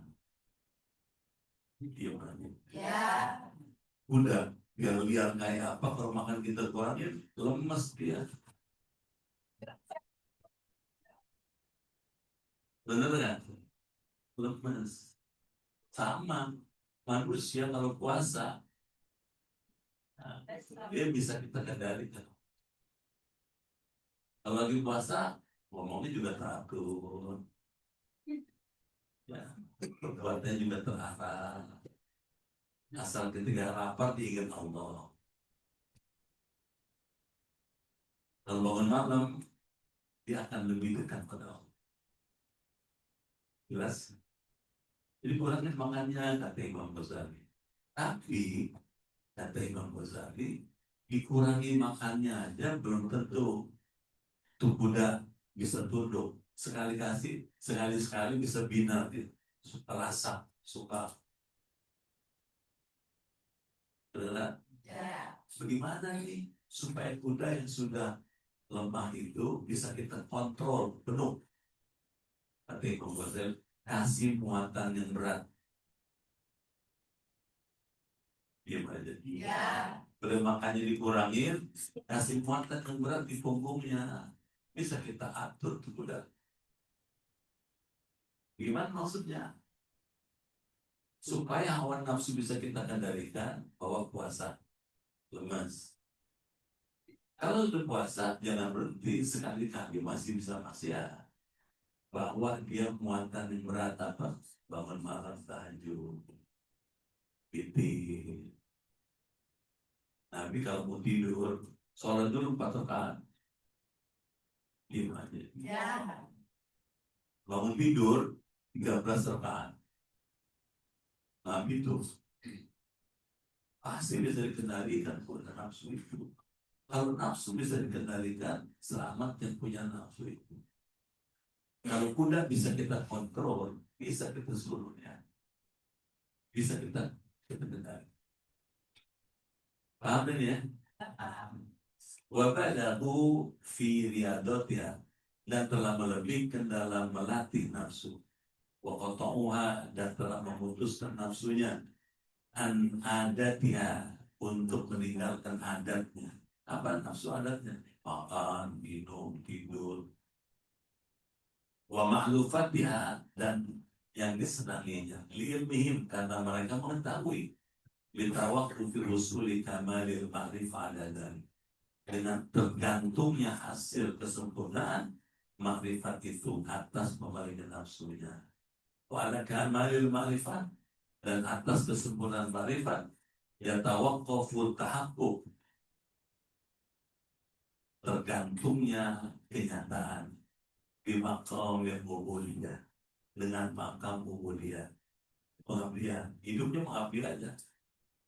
Dia kurangin. Ya. Kuda biar liar kayak apa, kalau makan kita kurangin, lemes dia. Bener nggak? Lemes. Sama manusia kalau puasa, nah, dia bisa kita kendalikan. Kalau lagi puasa, ngomongnya juga teratur, ya, perbuatannya juga terarah. Asal ketika lapar diingat Allah. Kalau bangun malam, dia akan lebih dekat pada Allah. Jelas? Jadi kurangnya makannya, kata Imam Ghazali. Tapi kata Imam Ghazali, dikurangi makannya aja belum tentu tuh kuda bisa tunduk. Sekali bisa bina, suka rasa, suka. Ya. Bagaimana nih supaya kuda yang sudah lemah itu bisa kita kontrol penuh? Kata Imam Ghazali, kasih muatan yang berat. Diam aja. Ya. Boleh makannya dikurangin, kasih muatan yang berat di punggungnya. Bisa kita atur tuh kuda. Gimana maksudnya? Supaya hawa nafsu bisa kita kendalikan, bahwa puasa lemas. Kalau udah puasa, jangan berhenti sekali-kali masih bisa maksiat. Bahwa dia muatan yang berat apa? Bangun malam tahajud, witir. Nabi kalau mau tidur, sholat dulu 4 rakaat. Diam aja. Ya. Bangun tidur 13 rakaat. Nabi itu pasti bisa dikendalikan oleh nafsu itu. Kalau nafsu bisa dikendalikan, selamat yang punya nafsu itu. Kalau kuda bisa kita kontrol, bisa kita suruhnya, bisa kita kendalikan. Paham ini ya? Paham. Wa balagu fi riyadatiha, dan telah melebihkan dalam melatih nafsu. Wa qata'uha, dan telah memutuskan nafsunya an adatiha, untuk meninggalkan adatnya. Apa nafsu adatnya? Makan, minum, tidur. Wa ma'lufatiha, dan yang disenanginya liilmihim, karena mereka mengetahui bitawakku fi rusuli kamalil ma'rifah dan dengan tergantungnya hasil kesempurnaan makrifat itu atas pembalikan nafsunya. Wa ala kamalil ma'rifah, dan atas kesempurnaan makrifat ya tawaqqafu tahaqquk, tergantungnya kenyataan di maqam yang ubudiyah, dengan makam ubudiyah, pengabdian. Hidupnya mengabdi aja,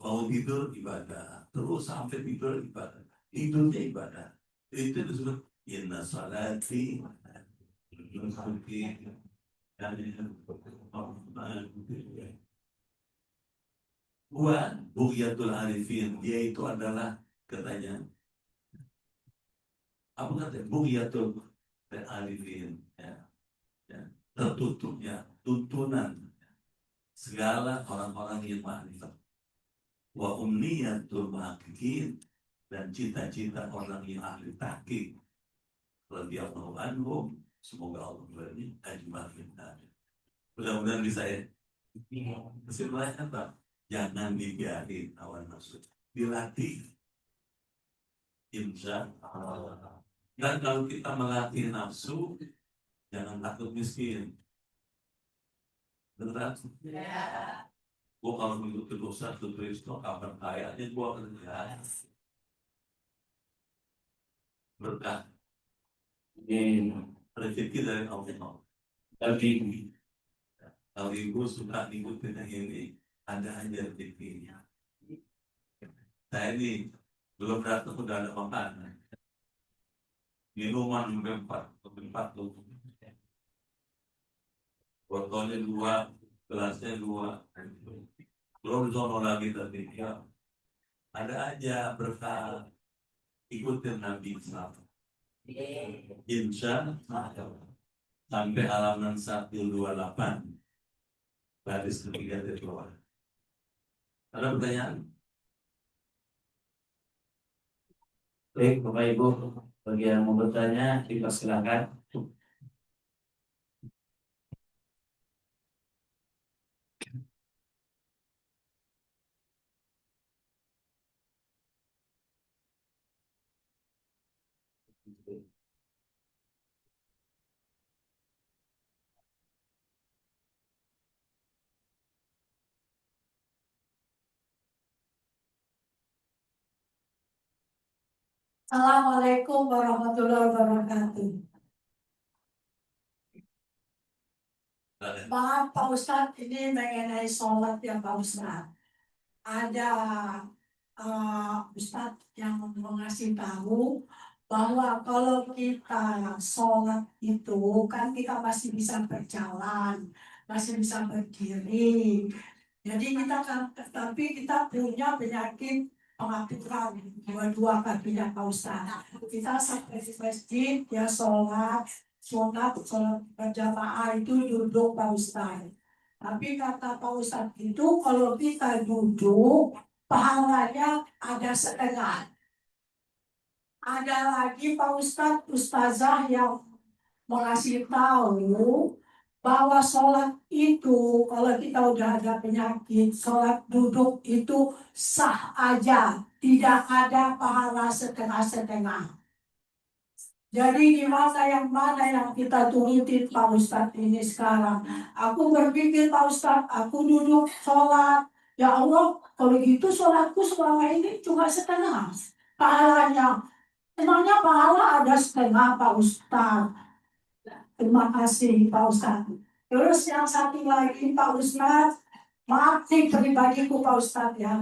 mau tidur ibadah, terus sampai tidur ibadah, tidurnya ibadah. Itu disebut inna salati nusuki dan buat bughyatul arifin, yaitu adalah, katanya, apa katanya, bughyatul arifin, ya, ya, tertutupnya tuntunan segala orang-orang yang makrifat. Wa umniyatul muhaqqiqin, dan cita-cita orang yang ahli tahqiq radhiyallahu anhum, semoga Allah berani ajmain. Mudah-mudahan bisa ya. Kesimpulannya apa? Jangan dibiarin awan nafsu, dilatih, insya Allah. Dan kalau kita melatih nafsu, jangan takut miskin. Beneran? Gua kalau mengikuti dosa tuh Kristo, kapan kayaknya gua kerja berkah, rezeki dari Allah. Tapi kalau ibu suka ngikutin yang ini, ada aja rezekinya. Saya ini belum datang udah ada makanan, minuman empat tuh, botolnya 2, gelasnya 2, belum sono lagi tadi ya. Ada aja berkah, ikutin Nabi Islam. Insya Allah sampai halaman 128 baris ketiga dari bawah. Ada pertanyaan? Baik, Bapak Ibu, bagi yang mau bertanya, dipersilakan. Assalamualaikum warahmatullahi wabarakatuh. Maaf Pak Ustadz, ini mengenai sholat ya Pak Ustadz. Ada Ustadz yang mengasih tahu bahwa kalau kita sholat itu kan kita masih bisa berjalan, masih bisa berdiri. Jadi kita kan, tapi kita punya penyakit pengaturan dua-dua kakinya Pak Ustadz. Kita sampai di masjid ya sholat berjamaah itu duduk Pak Ustadz. Tapi kata Pak Ustadz itu kalau kita duduk pahalanya ada setengah. Ada lagi Pak Ustadz, Ustazah yang mengasih tahu bahwa sholat itu kalau kita udah ada penyakit, sholat duduk itu sah aja, tidak ada pahala setengah-setengah. Jadi mana yang kita turutin Pak Ustadz ini sekarang? Aku berpikir Pak Ustadz, aku duduk sholat, ya Allah, kalau gitu sholatku selama ini cuma setengah pahalanya. Emangnya pahala ada setengah Pak Ustadz? Terima kasih Pak Ustadz. Terus yang satu lagi Pak Ustadz, maaf nih pribadiku Pak Ustadz ya.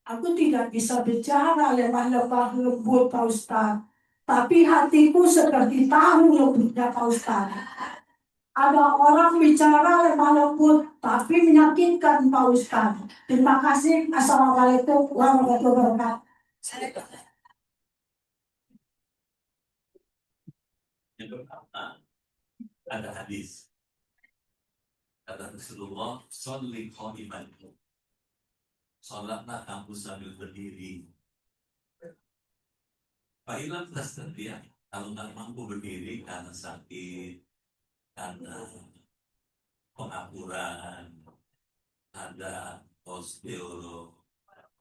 Aku tidak bisa bicara lemah-lemah lembut Pak Ustadz. Tapi hatiku seperti tahu lembutnya Pak Ustadz. Ada orang bicara lemah lembut, tapi menyakitkan Pak Ustadz. Terima kasih. Assalamualaikum warahmatullahi wabarakatuh. Yang pertama, ada hadis. Kata Rasulullah, "Sholli qa'iman." Sholatlah kamu sambil berdiri. Fa'ilam tastati', kalau nggak mampu berdiri karena sakit, karena pengapuran, ada osteo,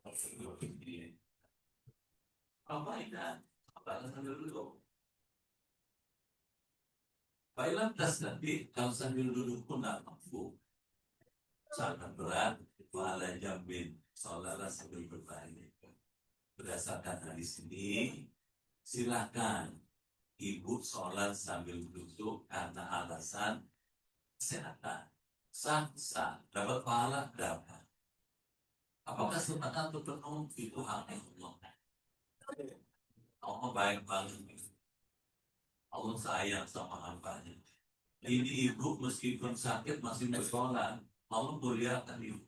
apa ini? Apa sambil duduk? Fa'ilam tastati', kalau sambil duduk pun nggak mampu, sangat berat, wala jambin, sholatlah sambil berbaring. Berdasarkan hadis ini, silakan ibu sholat sambil duduk karena alasan kesehatan. Sah, dapat pahala, dapat. Apakah sunatan untuk penuh itu hak Allah? Allah baik banget. Allah sayang sama hambanya. Ini ibu meskipun sakit masih bersekolah, Allah muliakan ibu.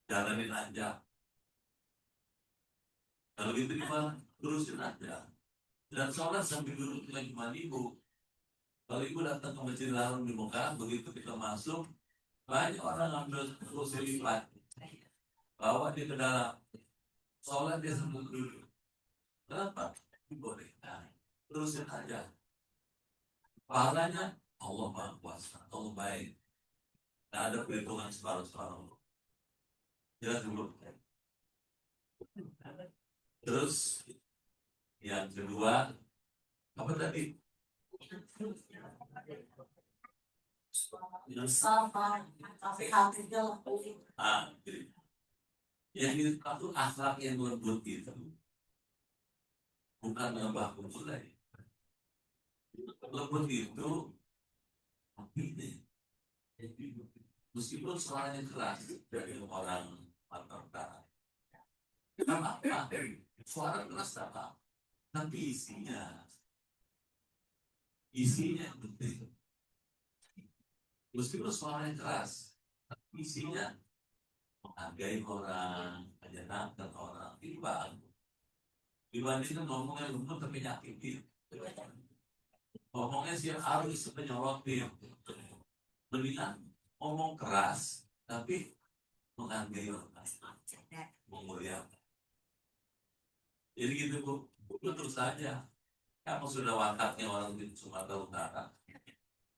Jalanin aja. Kalau gitu gimana? Terusin aja. Dan sholat sambil duduk lagi mandi ibu. Kalau ibu datang ke masjid Haram di Mekah, begitu kita masuk, banyak orang ambil kursi lipat, bawa dia ke dalam, sholat dia sambil duduk. Kenapa? Boleh. Nah, terusin aja. Pahalanya Allah Maha Kuasa, Allah baik. Tidak ada perhitungan separuh-separuh. Jelas dulu. Terus yang kedua, apa tadi? Sabar, tapi hatinya lebih. Yang itu akhlak yang lembut itu bukan nambah kumpul lagi. Lembut itu ini, meskipun suaranya keras dari orang mata. Kenapa? Suara keras apa? Tapi isinya penting. Meskipun suaranya keras, tapi isinya menghargai orang, menyenangkan orang, itu bagus. Dibandingkan ngomongnya lembut tapi nyakitin. Ngomongnya siap harus menyorotin. Mendingan ngomong keras tapi menghargai orang, memuliakan. Jadi gitu Bu, terus saja. Kamu sudah wakatnya orang di Sumatera Utara.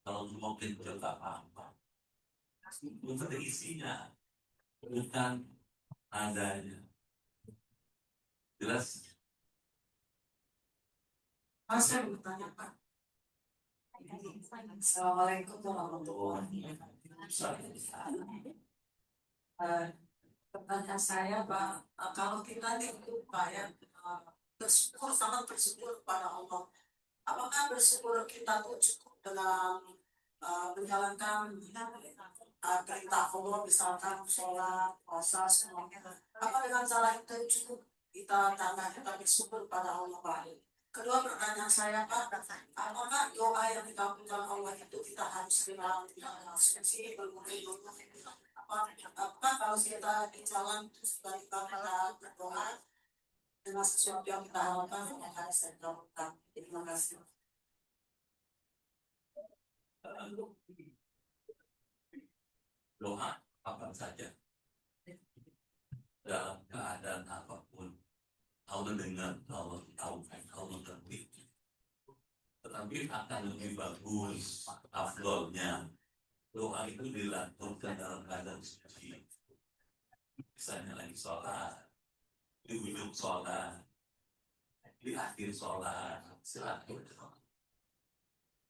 Kalau mungkin juga apa-apa. Bukan isinya, bukan adanya. Jelas? Saya bertanya Pak. Assalamualaikum warahmatullahi wabarakatuh. Pertanyaan saya Pak, kalau kita itu Pak ya bersyukur, sangat bersyukur kepada Allah. Apakah bersyukur kita tuh cukup dengan menjalankan perintah Allah, misalkan sholat, puasa, semuanya? Apa dengan cara itu cukup kita tanda kita bersyukur pada Allah Pak? Kedua pertanyaan saya Pak, apakah doa yang dikabulkan Allah itu kita harus bilang suci bermulut? Apa kalau kita di jalan terus kita berdoa dengan sesuatu yang kita harapkan yang harus kita lakukan? Terima kasih. Doa apa saja dalam keadaan apapun, Allah dengar, Allah tahu, Allah ngerti. Tetapi akan lebih bagus afdolnya doa itu dilakukan dalam keadaan suci. Misalnya lagi sholat, di ujung sholat, di akhir sholat, silakan.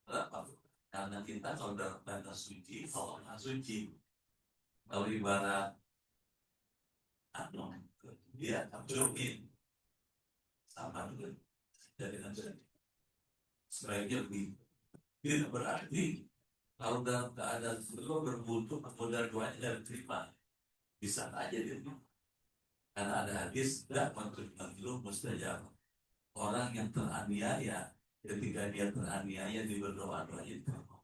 Kenapa? Karena kita kalau dalam keadaan suci, Allah Maha suci. Kalau ibarat dia jokin sama dengan dari Nabi. Sebaiknya begitu. Tidak berarti kalau dalam keadaan belum berbutuh kemudian doanya tidak diterima, bisa aja dia. Karena ada hadis tidak menurut mustajab. Orang yang teraniaya ketika dia teraniaya di berdoa doanya diterima.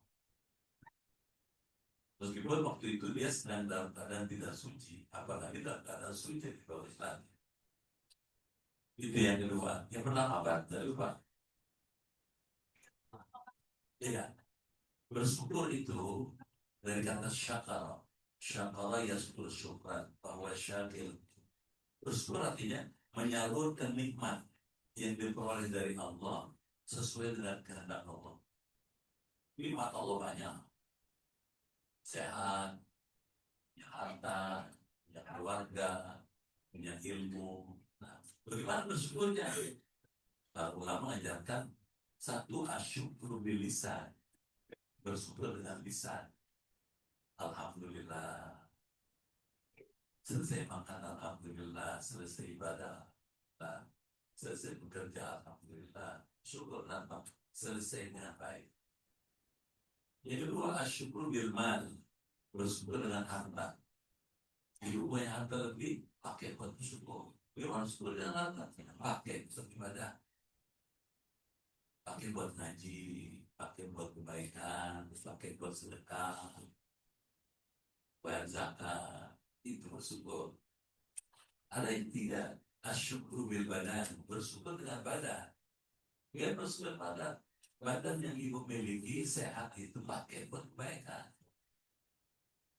Meskipun waktu itu dia sedang dalam keadaan tidak suci, apalagi dalam keadaan suci di bawah Islam. Itu yang kedua. Yang pertama apa? Tadi lupa. Ya, bersyukur itu dari kata syakara. Syakara yaskur syukran, bahwa syakir. Bersyukur artinya menyalurkan nikmat yang diperoleh dari Allah sesuai dengan kehendak Allah. Nikmat Allah banyak. Sehat, punya harta, punya keluarga, punya ilmu. Nah, bagaimana bersyukurnya? Para ulama mengajarkan satu asyukru bilisan, bersyukur dengan lisan. Alhamdulillah, selesai makan alhamdulillah, selesai ibadah, nah, selesai bekerja alhamdulillah, syukur nampak selesai dengan baik. Yang kedua asyukru bil mal, bersyukur dengan harta. Ibu punya harta lebih, pakai buat bersyukur. Ibu harus bersyukur dengan harta, pakai untuk ibadah, pakai buat ngaji, pakai buat kebaikan, pakai buat sedekah, bayar zakat, itu bersyukur. Ada yang tidak, asyukru bil badan, bersyukur dengan badan. Dia bersyukur pada badan yang ibu miliki sehat itu pakai buat kebaikan,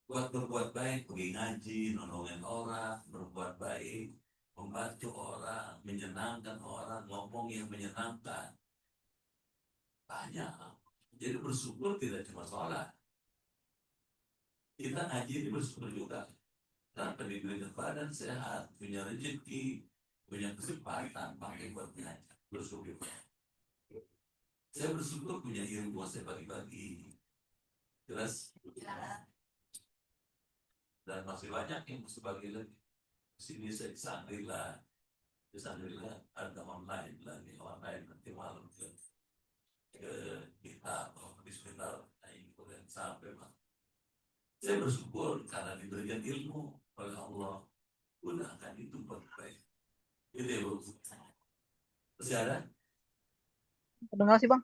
buat berbuat baik, pergi ngaji, nolongin orang, berbuat baik, membantu orang, menyenangkan orang, ngomong yang menyenangkan. Banyak. Jadi bersyukur tidak cuma sholat. Kita ngaji ini bersyukur juga. Kenapa diberikan badan sehat, punya rezeki, punya kesempatan, pakai buat ngaji, bersyukur. Saya bersyukur punya ilmu, saya bagi-bagi. Jelas? Dan masih banyak yang mesti bagi lagi. Sini saya disandrilah ada online lagi, online nanti malam ke kita di sekitar kemudian sampai saya bersyukur karena diberikan ilmu oleh Allah, gunakan itu buat baik. Itu ya Bu. Masih ada? Kedengar sih bang.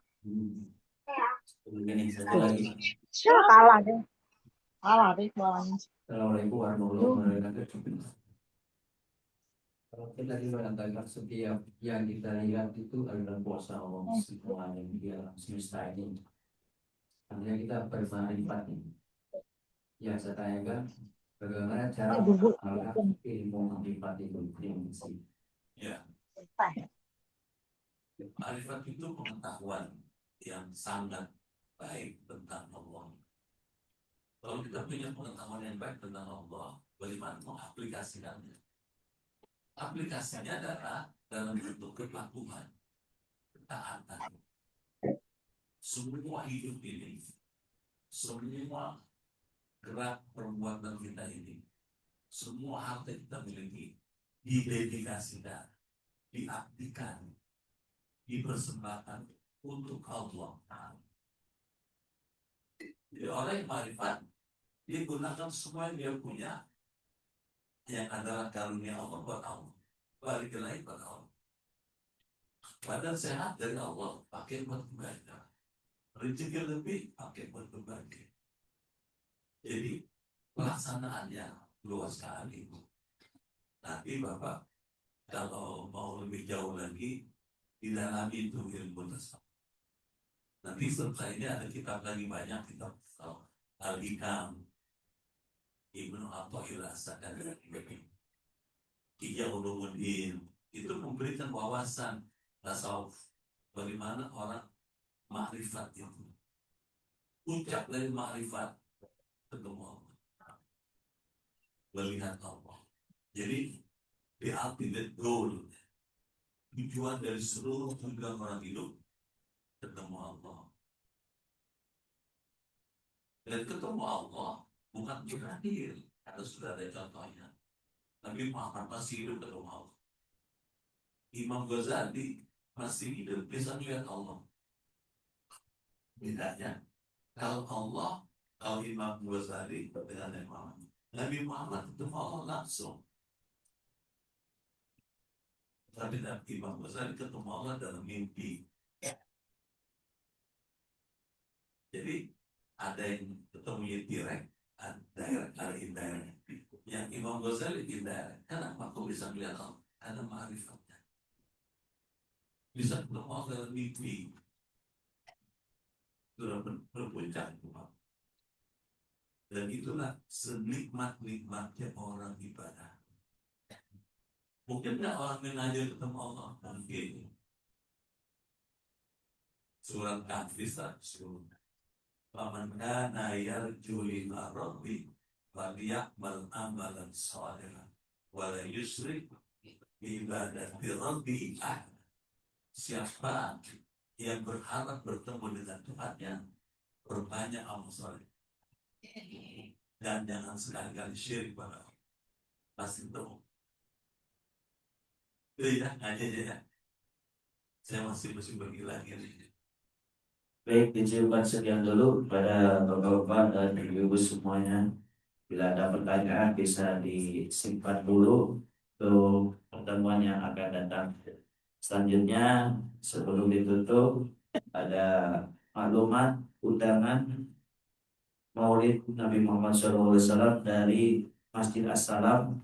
Begini satu lagi. Kalah deh. Kalah deh bang. Assalamualaikum warahmatullahi wabarakatuh. Kalau kita dibarangkali setiap yang kita lihat itu adalah kuasa Allah Subhanahu yang di alam semesta ini. Artinya kita bermarifat ini. Yang saya tanyakan, bagaimana cara mengamalkan ilmu marifat itu prinsip? Ya, marifat itu pengetahuan yang sangat baik tentang Allah. Kalau kita punya pengetahuan yang baik tentang Allah, bagaimana mengaplikasikannya? Aplikasinya adalah dalam bentuk kepatuhan, ketaatan. Semua hidup ini, semua gerak perbuatan kita ini, semua harta kita miliki, didedikasikan, diabdikan, dipersembahkan untuk Allah. Jadi orang yang marifat, dia gunakan semua yang dia punya, yang adalah karunia Allah buat Allah, balik lagi pada Allah. Badan sehat dari Allah, pakai buat ibadah. Rezeki lebih, pakai buat berbagi. Jadi pelaksanaannya luas sekali. Nanti Bapak kalau mau lebih jauh lagi, didalami itu ilmu tersebut. Nanti setelah ini ada kitab lagi banyak, kitab Al-Hikam, Ibnu Athaillah dan Ihya Ulumuddin, itu memberikan wawasan tasawuf, bagaimana orang makrifat itu. Puncak dari makrifat ketemu Allah, melihat Allah. Jadi the ultimate goal, tujuan dari seluruh tujuan orang hidup ketemu Allah. Dan ketemu Allah bukan terakhir, ada sudah ada contohnya. Nabi Muhammad masih hidup ketemu Allah. Imam Ghazali masih hidup bisa melihat Allah. Bedanya, kalau Imam Ghazali dengan Nabi Muhammad ketemu Allah langsung. Tapi Imam Ghazali ketemu Allah dalam mimpi. Jadi ada yang ketemu direct, ada indirect. Yang Imam Ghazali indirect. Kenapa kok bisa melihat Allah? Karena ma'rifatnya. Bisa ketemu Allah dalam mimpi. sudah berpuncak Tuhan. Dan itulah senikmat-nikmatnya orang ibadah. Mungkin nggak orang mengajar ketemu Allah, mungkin. Surat Kahfi 110. Faman kana yarju liqa rabbi falyamal amalan shalihan wa la yusyrik bi ibadati rabbi ahad. Siapa yang berharap bertemu dengan Tuhannya, berbanyak amal saleh dan jangan sekali-kali syirik pada Allah. Pasti bertemu. Tidak aja ya. Saya masih bagi lagi. Baik, dicukupan sekian dulu pada bapak-bapak dan ibu-ibu semuanya. Bila ada pertanyaan bisa disimpan dulu untuk pertemuan yang akan datang. Selanjutnya, sebelum ditutup, ada maklumat undangan Maulid Nabi Muhammad SAW dari Masjid As-Salam.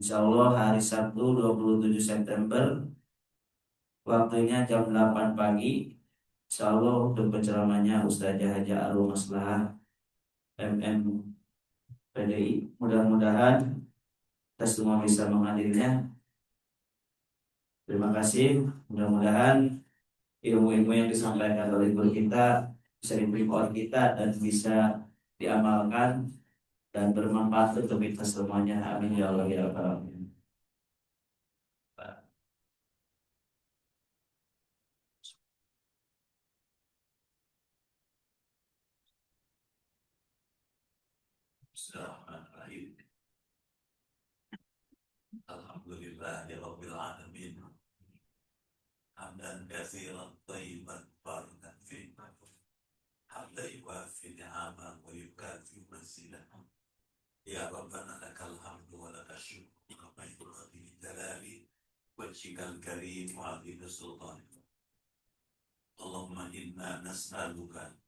Insya Allah hari Sabtu 27 September, waktunya jam 8 pagi. Insya Allah untuk penceramahnya Ustazah Haja Arul Maslahah MM PDI. Mudah-mudahan kita semua bisa menghadirinya. Terima kasih. Mudah-mudahan ilmu-ilmu yang disampaikan oleh guru kita bisa diterima oleh kita dan bisa diamalkan dan bermanfaat untuk kita semuanya. Amin ya Allah ya Rabbal alamin. Bismillahirrahmanirrahim. Alhamdulillahirabbil alamin. Hamdan katsiran thayyiban barakan fihi. Hamdan yuwafi ni'amahu wa yukafi mazidah. Ya Rabbana lakal hamdu wa lakal syukru kama yuradi min jalali wajhikal karim wa azimi sultanik. Allahumma inna nas'aluka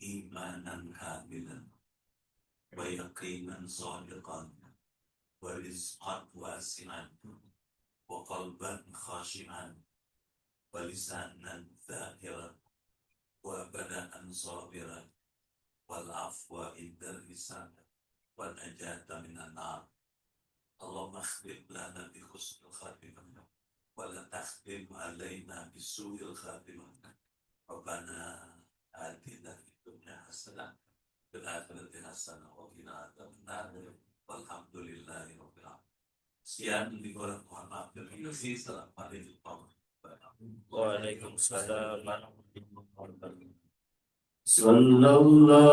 imanan kamilan wa yaqinan shadiqan wa rizqan wasi'an wa qalban khashi'an wa lisanan dhakiran wa badanan sabiran wal afwa indal lisan wa najata minan nar. Allahumma akhlim lana bi husnil khatimah wa la takhlim alaina bi su'il khatimah. Rabbana atina fid dunya hasanah wa fil akhirati hasanah wa qina adzabannar. Walhamdulillahi rabbil alamin. Sekian dikurang mohon maaf. Terima kasih. Assalamualaikum. Waalaikumsalam warahmatullahi wabarakatuh. Sallallahu